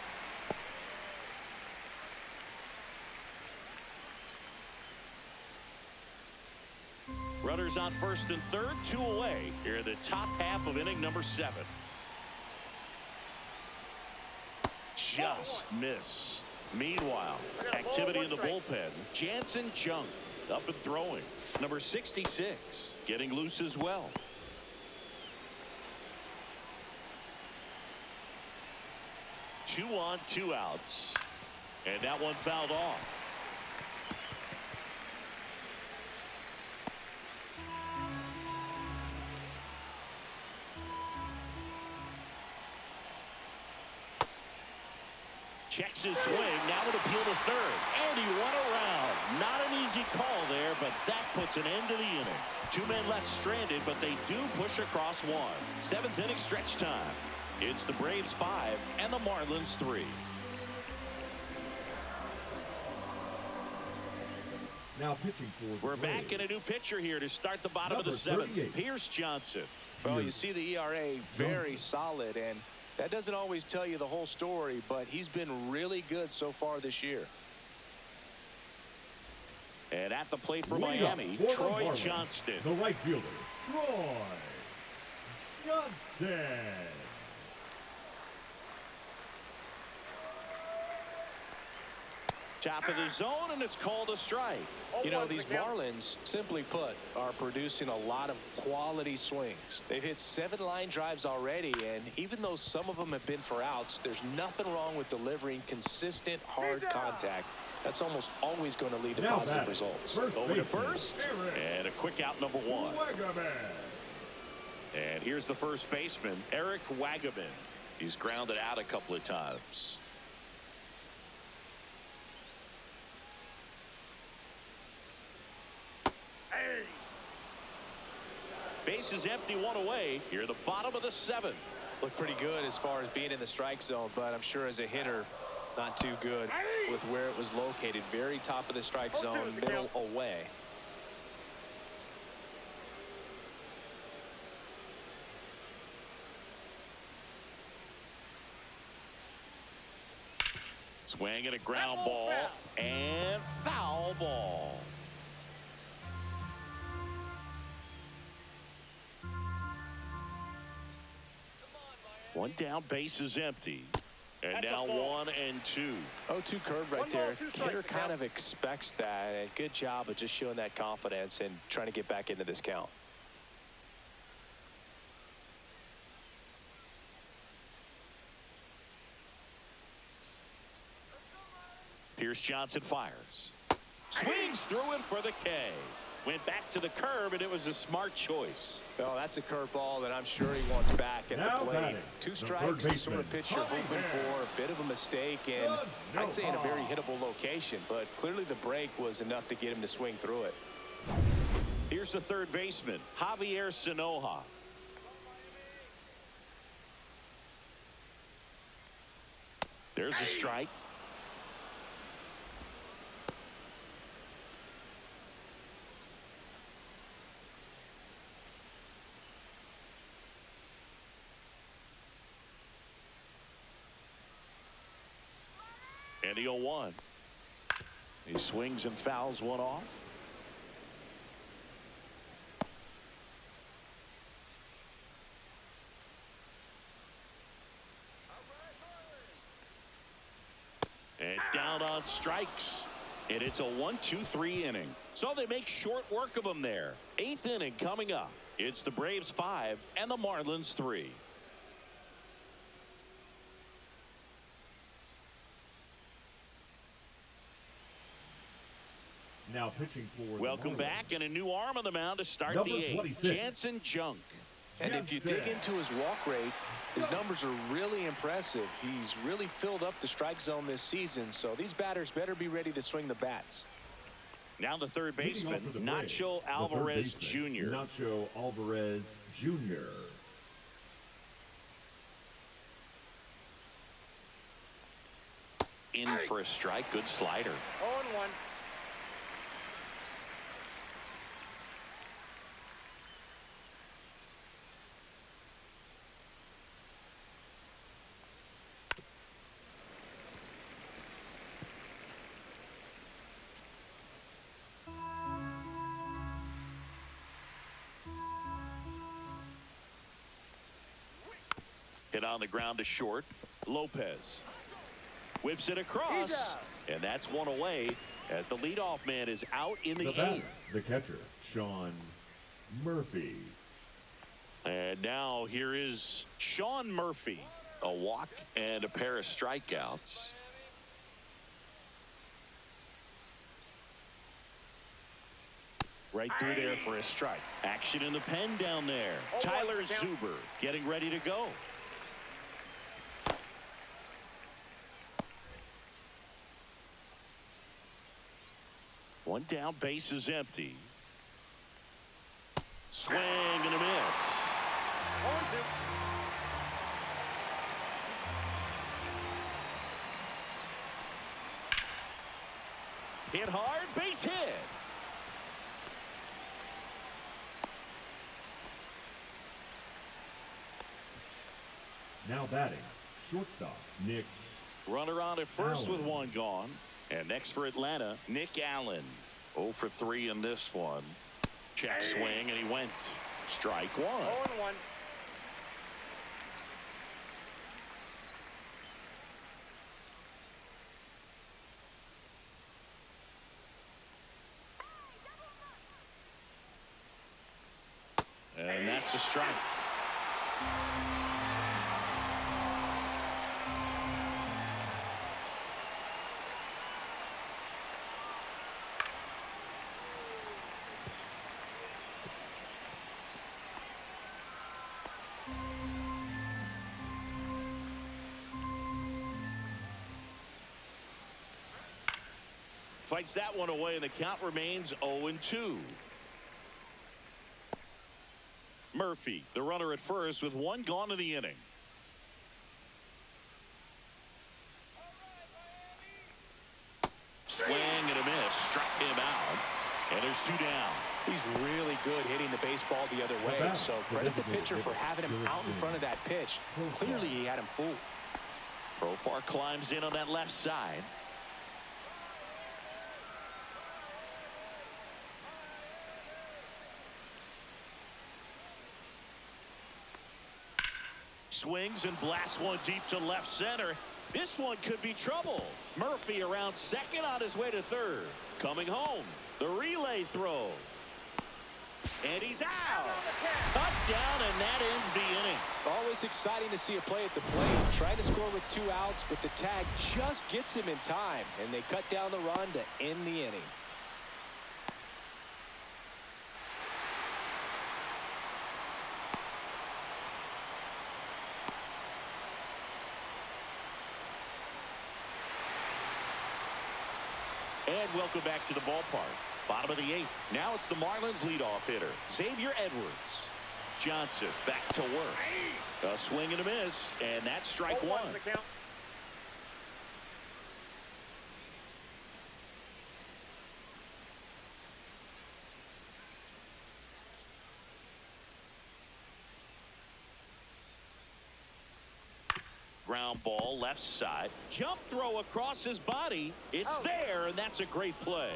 Runners on first and third, 2 away here in the top half of inning number 7. Just missed. Meanwhile, activity in the bullpen. Jansen Junk up and throwing. Number 66 getting loose as well. Two on, 2 outs. And that one fouled off. Checks his swing. Now an appeal to third. And he went around. Not an easy call there, but that puts an end to the inning. 2 men left stranded, but they do push across one. 7th inning stretch time. It's the Braves 5 and the Marlins 3. Now pitching for We're back in a new pitcher here to start the bottom Number of the 7th. 38. Pierce Johnson. Well, you see the ERA very solid, and that doesn't always tell you the whole story, but he's been really good so far this year. And at the plate for Lead Miami, up for the Troy Marlins, Johnston. The right fielder, Troy Johnston. Top of the zone, and it's called a strike. You know, these Marlins, simply put, are producing a lot of quality swings. They've hit 7 line drives already, and even though some of them have been for outs, there's nothing wrong with delivering consistent, hard contact. That's almost always going to lead to positive results. Over to first, and a quick out, number 1. And here's the first baseman, Eric Wagaman. He's grounded out a couple of times. Base is empty, 1 away. Here, the bottom of the 7th. Look pretty good as far as being in the strike zone, but I'm sure as a hitter, not too good with where it was located. Very top of the strike zone, middle away. Swing and a ground ball, and foul ball. One down, base is empty. And now 1 and 2. 0-2 curve right there. Hitter kind of expects that, and good job of just showing that confidence and trying to get back into this count. Pierce Johnson fires. Swings through it for the K. Went back to the curb, and it was a smart choice. Well, that's a curveball that I'm sure he wants back at Now the plate. batting, 2 the strikes, third sort of baseman, pitch you're hoping for. A bit of a mistake, and I'd say in a very hittable location. But clearly the break was enough to get him to swing through it. Here's the third baseman, Javier Sanoja. There's a strike. And the 0-1. He swings and fouls one off. And down on strikes. And it's a 1-2-3 inning. So they make short work of them there. 8th inning coming up. It's the Braves 5 and the Marlins 3. Now pitching for Welcome the Marlins, back, and a new arm on the mound to start Number the 8th. 26. Jansen Junk. And if you dig into his walk rate, his numbers are really impressive. He's really filled up the strike zone this season, so these batters better be ready to swing the bats. Now the third Leading baseman, off for the Braves, Nacho the third Alvarez baseman, Jr. Nacho Alvarez Jr. In for a strike. Good slider. 0-1. Hit on the ground to short. Lopez whips it across, and that's 1 away as the leadoff man is out in the batter, 8th. the catcher, Sean Murphy. And now here is Sean Murphy. A walk and a pair of strikeouts. Right through there for a strike. Action in the pen down there. Tyler Zuber getting ready to go. One down, base is empty. Swing and a miss. 0-2. Hit hard, base hit. Now batting, shortstop, Nick. Runner on at first Allen. with one gone. And next for Atlanta, Nick Allen. 0 for 3 in this one. Check swing, and he went. Strike one. 0-1. And that's a strike. Fights that one away, and the count remains 0-2. Murphy, the runner at first, with one gone in the inning. Swing and a miss. Struck him out. And there's 2 down. He's really good hitting the baseball the other way. So credit the pitcher for having him out in front of that pitch. Clearly he had him fooled. Profar climbs in on that left side. Swings and blasts one deep to left center. This one could be trouble. Murphy around second on his way to third. Coming home. The relay throw. And he's out. Cut down, and that ends the inning. Always exciting to see a play at the plate. Trying to score with 2 outs, but the tag just gets him in time, and they cut down the run to end the inning. And welcome back to the ballpark. Bottom of the 8th. Now it's the Marlins leadoff hitter, Xavier Edwards. Johnson back to work. A swing and a miss, and that's strike 1. The count. Ground ball left side. Jump throw across his body. It's there, and that's a great play.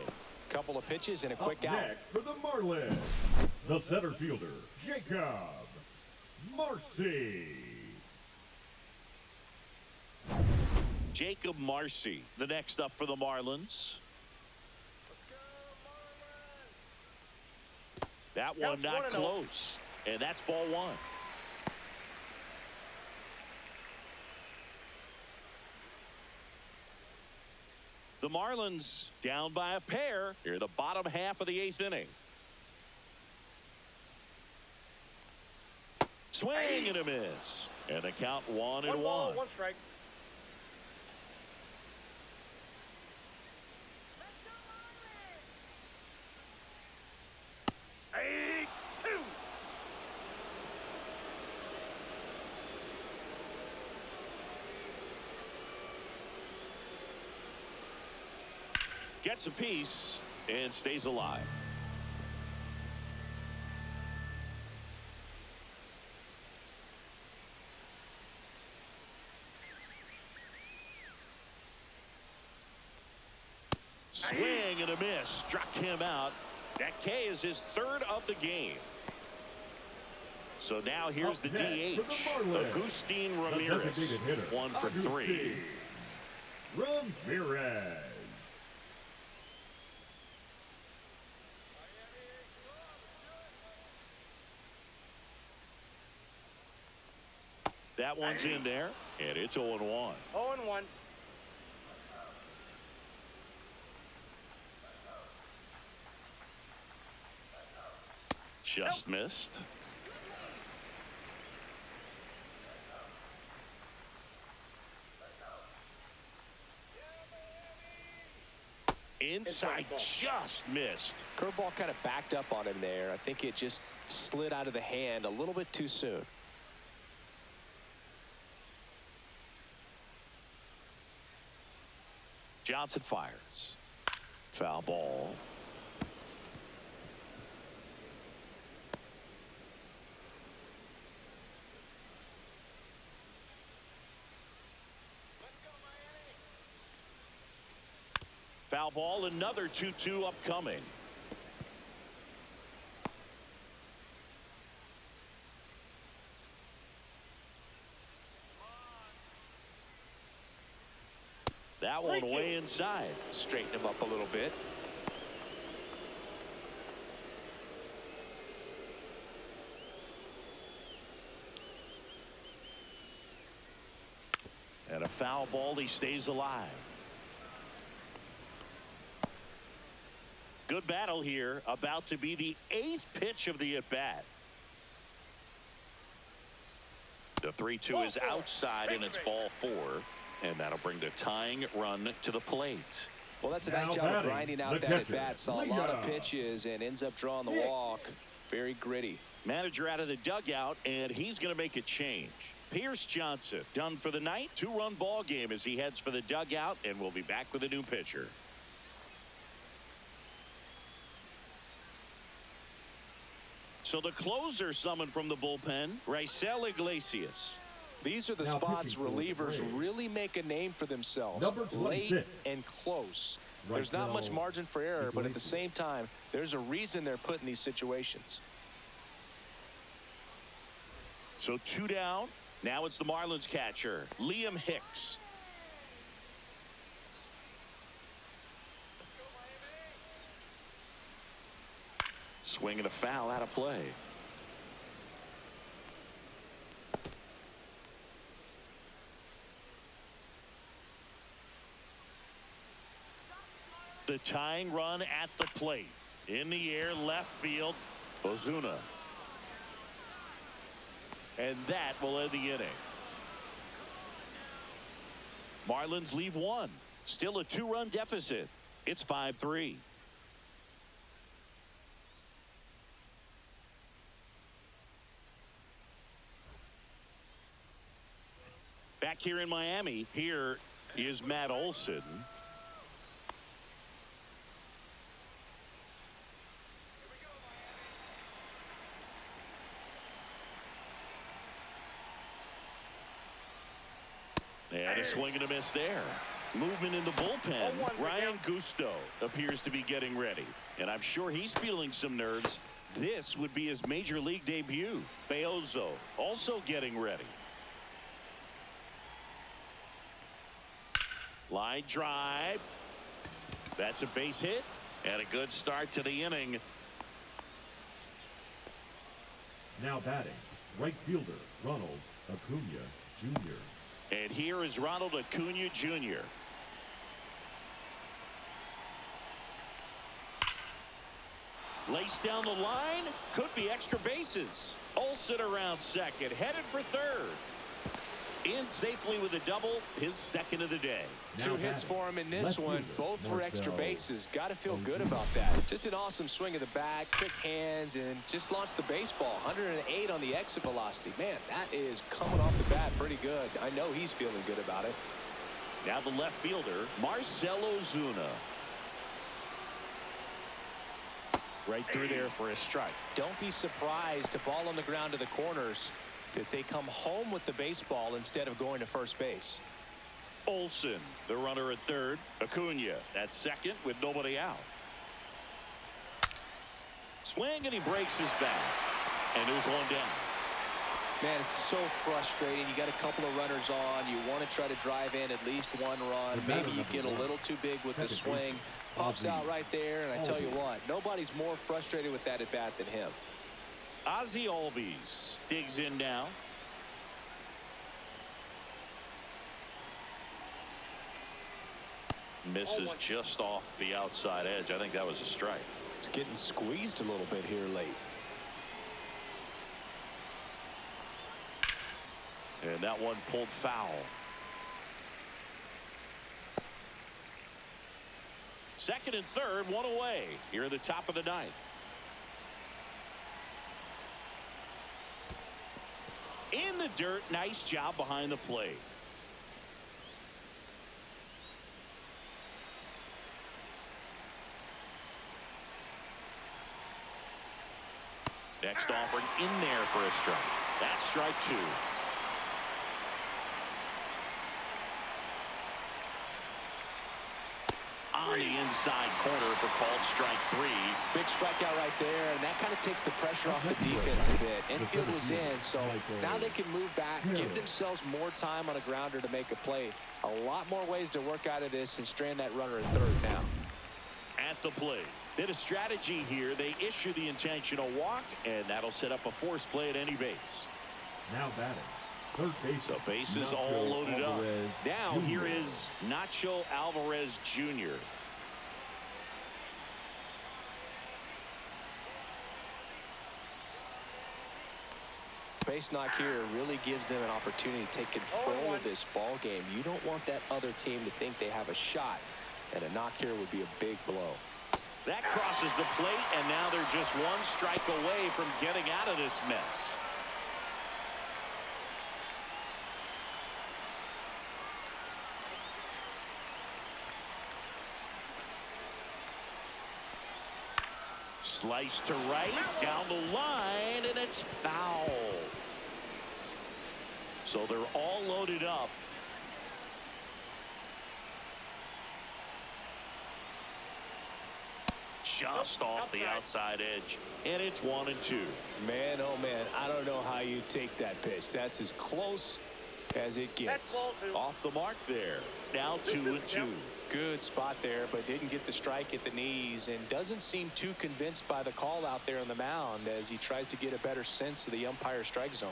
Couple of pitches and a quick Up out. next for the Marlins, the center fielder, Jacob Marcy. Jacob Marcy, the next up for the Marlins. That one Counts not 1-0. close, and that's ball 1. The Marlins down by a pair here in the bottom half of the 8th inning. Swing and a miss. And the count 1-1. 1 ball, 1 strike. Hey, 2. Gets a piece and stays alive. Swing and a miss. Struck him out. That K is his 3rd of the game. So now here's the Up next DH. for the Marlins, Agustin the Ramirez. designated hitter, 1 for 3. Agustin Ramirez. That one's in there, and it's 0-1. 0-1. Just missed. Inside, just missed. Curveball kind of backed up on him there. I think it just slid out of the hand a little bit too soon. Johnson fires. Foul ball. Foul ball, another 2-2 upcoming. That one way inside. Straighten him up a little bit. And a foul ball, he stays alive. Good battle here, about to be the 8th pitch of the at-bat. The 3-2 is outside, and it's ball 4. And that'll bring the tying run to the plate. Well, that's a nice job of grinding out that at-bat. Saw a lot of pitches and ends up drawing the walk. Very gritty. Manager out of the dugout, and he's going to make a change. Pierce Johnson done for the night. 2-run ball game as he heads for the dugout, and we'll be back with a new pitcher. So the closer summoned from the bullpen, Raisel Iglesias. These are the spots relievers really make a name for themselves. Late and close. There's not much margin for error, but at the same time, there's a reason they're put in these situations. So 2 down. Now it's the Marlins catcher, Liam Hicks. Swing and a foul out of play. The tying run at the plate. In the air, left field, Ozuna. And that will end the inning. Marlins leave 1. Still a 2-run deficit. It's 5-3. Back here in Miami, here is Matt Olson. And a swing and a miss there. Movement in the bullpen. Ryan Gusto appears to be getting ready. And I'm sure he's feeling some nerves. This would be his major league debut. Beozo also getting ready. Line drive. That's a base hit. And a good start to the inning. Now batting, right fielder Ronald Acuna Jr. And here is Ronald Acuna Jr. Laced down the line. Could be extra bases. Olson around second. Headed for third. In safely with a double. His second of the day. Two hits for him in this one. Both for extra bases. Got to feel good about that. Just an awesome swing of the bat. Quick hands. And just launched the baseball. 108 on the exit velocity. Man, that is coming off the bat pretty good. I know he's feeling good about it. Now the left fielder, Marcell Ozuna. Right through there for a strike. Don't be surprised to ball on the ground to the corners that they come home with the baseball instead of going to first base. Olson, the runner at third. Acuna at second with nobody out. Swing and he breaks his bat. And there's one down. Man, it's so frustrating. You got a couple of runners on. You want to try to drive in at least one run. Maybe you get a little too big with the swing. Pops out right there, and I tell you what, nobody's more frustrated with that at bat than him. Ozzie Albies digs in now. Misses just off the outside edge. I think that was a strike. It's getting squeezed a little bit here late. And that one pulled foul. Second and third, one away here at the top of the ninth. In the dirt, nice job behind the plate. Next offering in there for a strike. That's strike two. On the inside corner for called strike three. Big strikeout right there, and that kind of takes the pressure off the defense a bit. Infield was in, so now they can move back, give themselves more time on a grounder to make a play. A lot more ways to work out of this and strand that runner at third now. At the plate. Bit of strategy here. They issue the intentional walk, and that'll set up a forced play at any base. Now batting. Third base. So bases all loaded up. Now here is Nacho Alvarez Jr. Base knock here really gives them an opportunity to take control of this ball game. You don't want that other team to think they have a shot, and a knock here would be a big blow. That crosses the plate, and now they're just one strike away from getting out of this mess. Slice to right, down the line, and it's foul. So they're all loaded up. Just off the outside edge, and it's 1-2. Man, oh man, I don't know how you take that pitch. That's as close as it gets. Off the mark there. Now 2-2. Good spot there, but didn't get the strike at the knees, and doesn't seem too convinced by the call out there on the mound as he tries to get a better sense of the umpire strike zone.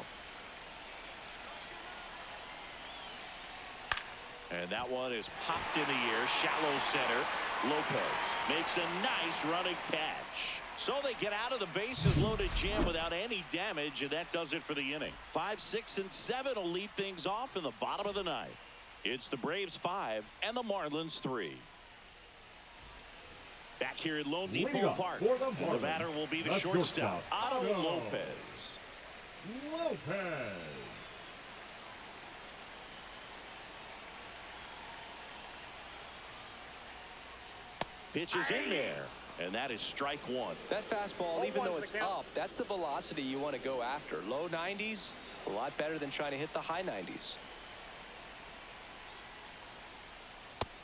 And that one is popped in the air, shallow center. Lopez makes a nice running catch. So they get out of the bases loaded jam without any damage, and that does it for the inning. 5, 6, and 7 will lead things off in the bottom of the ninth. It's the Braves 5 and the Marlins 3. Back here at Lone Depot Park, the batter will be the shortstop, Otto Lopez. Pitch is in there, and that is strike one. That fastball, even though it's up, that's the velocity you want to go after. Low 90s, a lot better than trying to hit the high 90s.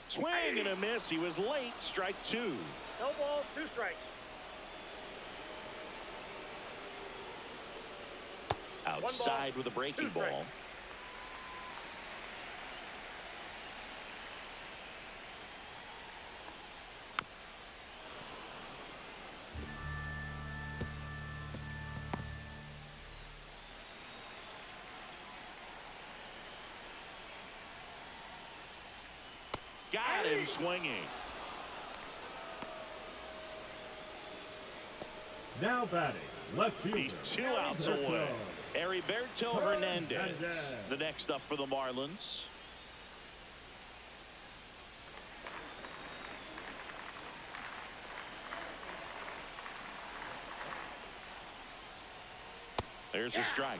Swing and a miss. He was late. Strike two. No balls, 2 strikes. Outside with a breaking ball. Got him swinging. Now batting, left fielder. He's 2 outs away. Heriberto Hernandez, the next up for the Marlins. There's a strike.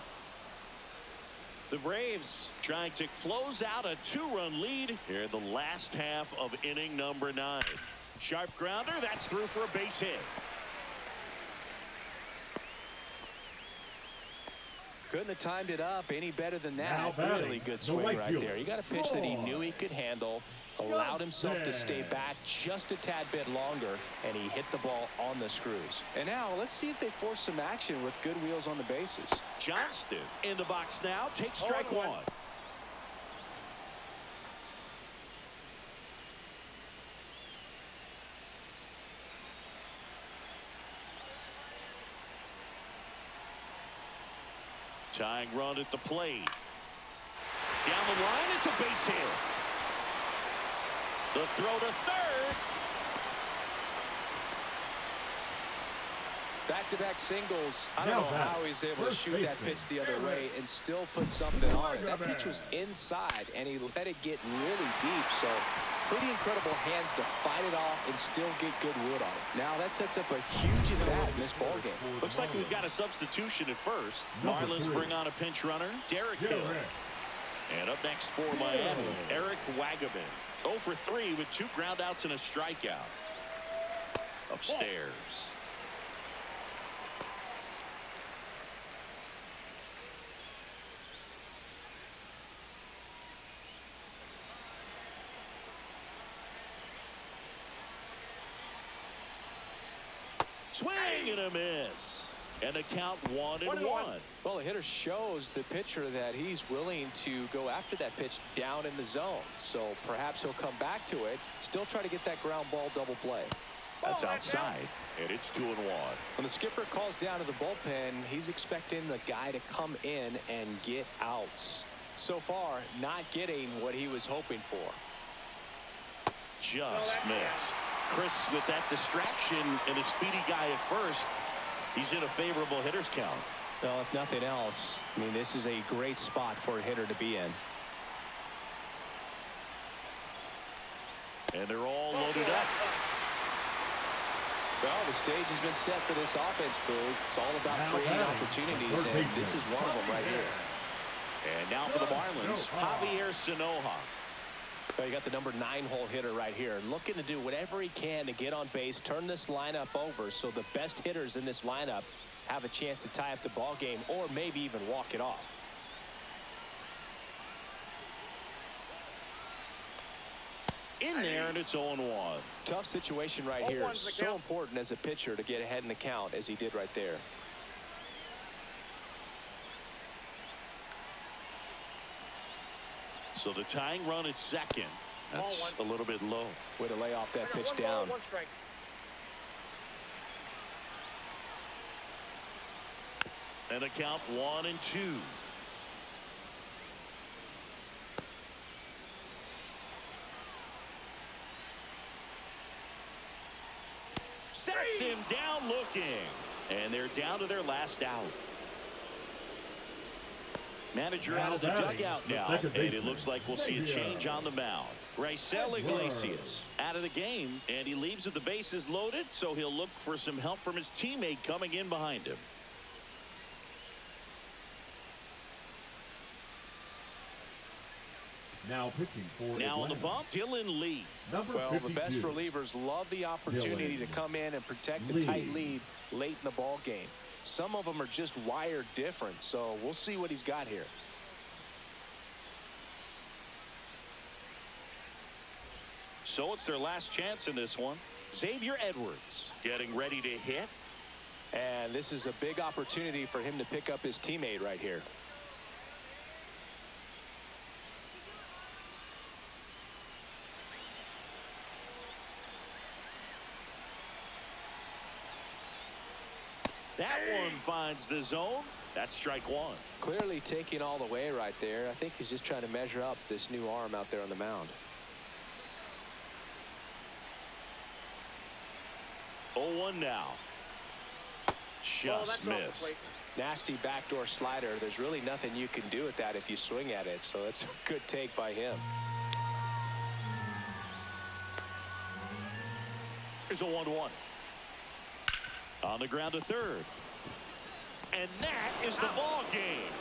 The Braves trying to close out a 2-run lead here in the last half of inning number 9. Sharp grounder, that's through for a base hit. Couldn't have timed it up any better than that. Really good swing right there. He got a pitch that he knew he could handle, allowed himself to stay back just a tad bit longer, and he hit the ball on the screws. And now let's see if they force some action with good wheels on the bases. Johnston in the box now, takes strike one. Tying run at the plate. Down the line, it's a base hit. The throw to third. Back-to-back singles. I don't know how he's able to shoot that pitch the other way and still put something on it. That pitch was inside, and he let it get really deep. So pretty incredible hands to fight it off and still get good wood on it. Now that sets up a huge at-bat in this ballgame. Looks like we've got a substitution at first. Marlins bring on a pinch runner, Derek Hill. And up next for Miami, Eric Wagaman. 0 for 3 with 2 groundouts and a strikeout. Upstairs. Swing and a miss. And a count 1-1. Well, the hitter shows the pitcher that he's willing to go after that pitch down in the zone. So perhaps he'll come back to it. Still try to get that ground ball double play. That's outside. And it's 2-1. When the skipper calls down to the bullpen, he's expecting the guy to come in and get outs. So far, not getting what he was hoping for. Just missed. Chris, with that distraction and a speedy guy at first, he's in a favorable hitter's count. Well, if nothing else, I mean, this is a great spot for a hitter to be in. And they're all loaded up. Well, the stage has been set for this offense, Boog. It's all about creating opportunities, and this is one of them right here. And now for the Marlins, Javier Sanoja. Well, you got the number 9-hole hitter right here, looking to do whatever he can to get on base, turn this lineup over so the best hitters in this lineup have a chance to tie up the ball game or maybe even walk it off. In there, and it's 0-1. Tough situation right here. So important as a pitcher to get ahead in the count as he did right there. So the tying run at second. That's a little bit low. Way to lay off that pitch down. And a count 1-2. Sets him down looking. And they're down to their last out. Manager out of the dugout now, and it looks like we'll see a change on the mound. Raisel Iglesias out of the game, and he leaves with the bases loaded, so he'll look for some help from his teammate coming in behind him. Now pitching for Now on the bump, Dylan Lee. Well, the best relievers love the opportunity to come in and protect the tight lead late in the ball game. Some of them are just wired different, so we'll see what he's got here. So it's their last chance in this one. Xavier Edwards getting ready to hit. And this is a big opportunity for him to pick up his teammate right here. That one finds the zone. That's strike one. Clearly taking all the way right there. I think he's just trying to measure up this new arm out there on the mound. 0-1 now. Just missed. Nasty backdoor slider. There's really nothing you can do with that if you swing at it. So that's a good take by him. Here's a 1-1. On the ground to third. And that is the ball game.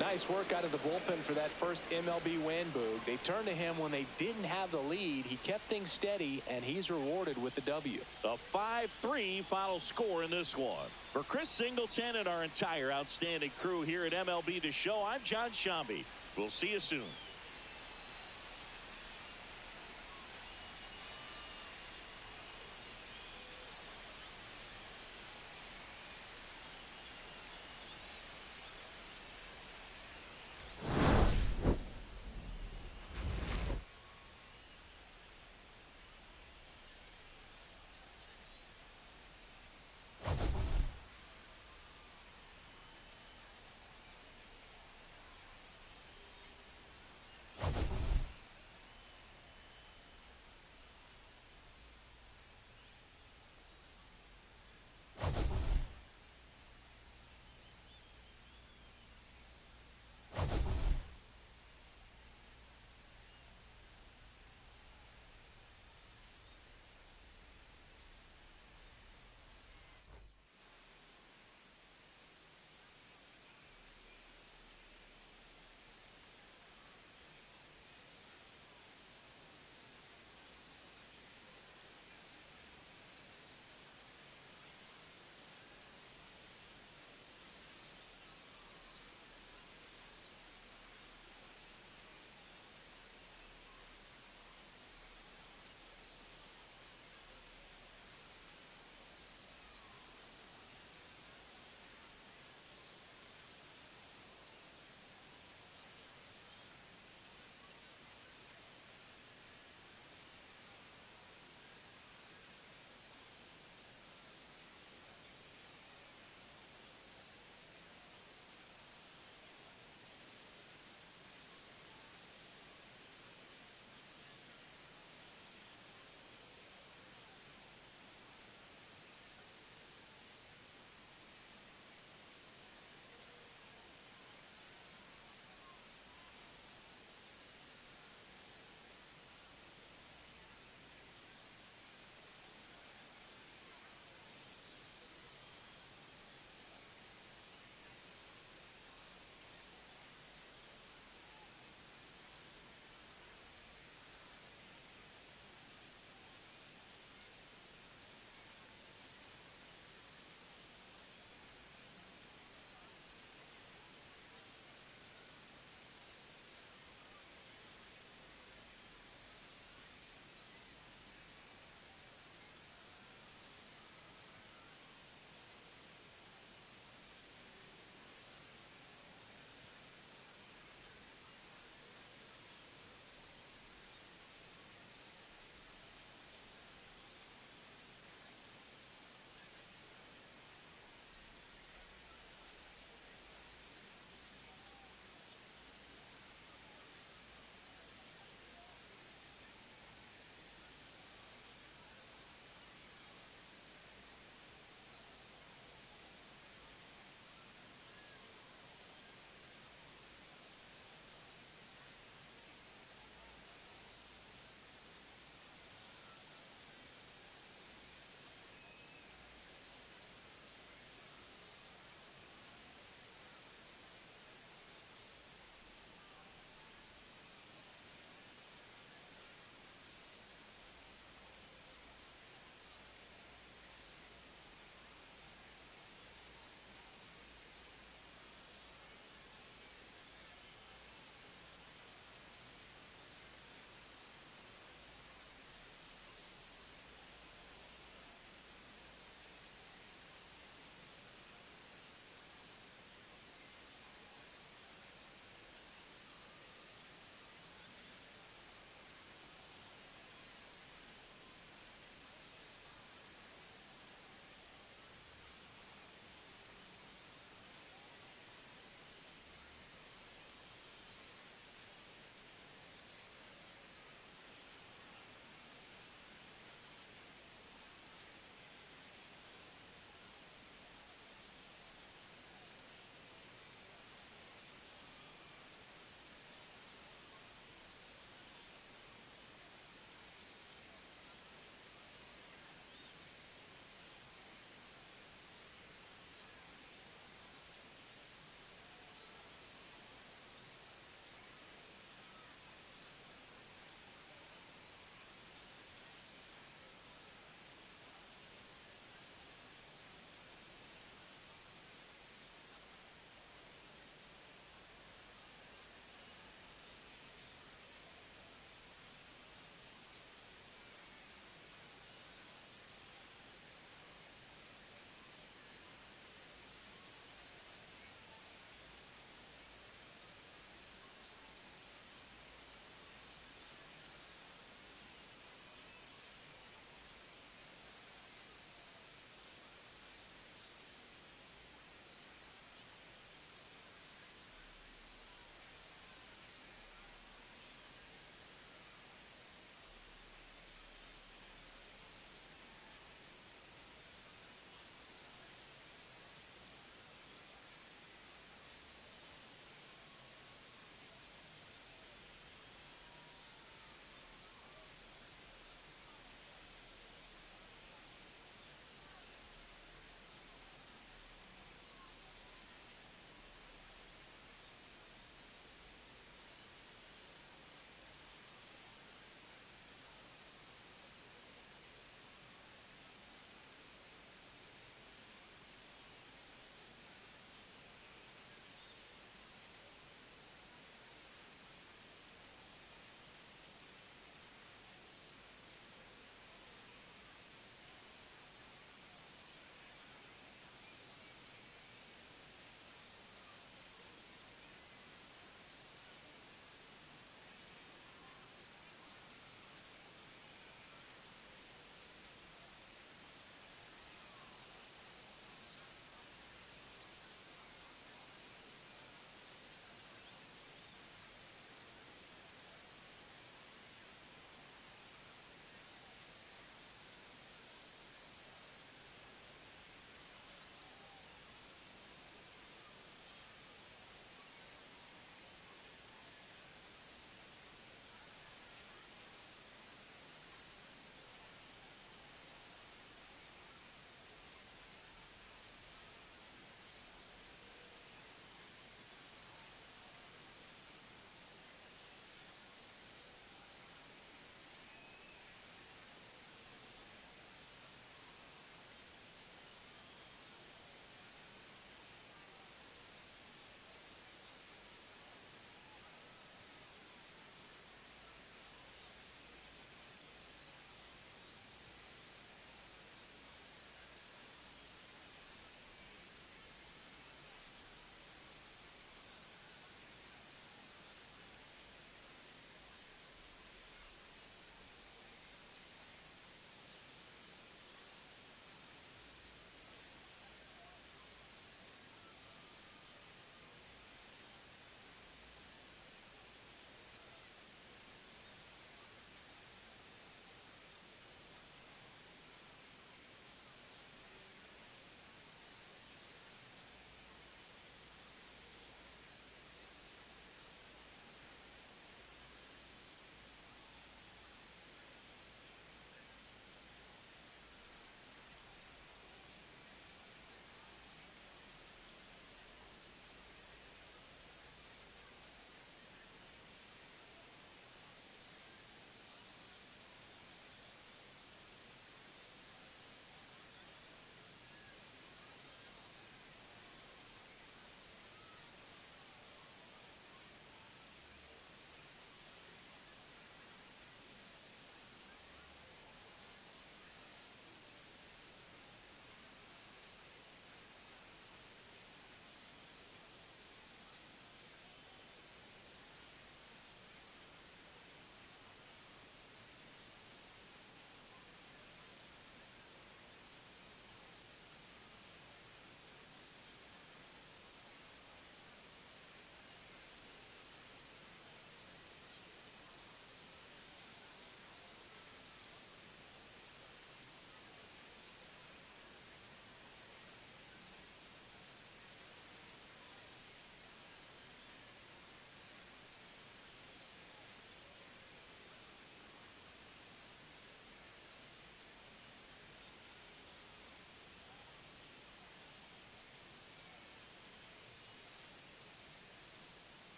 Nice work out of the bullpen for that first MLB win, Boog. They turned to him when they didn't have the lead. He kept things steady, and he's rewarded with the W. A 5-3 final score in this one. For Chris Singleton and our entire outstanding crew here at MLB The Show, I'm John Shambi. We'll see you soon.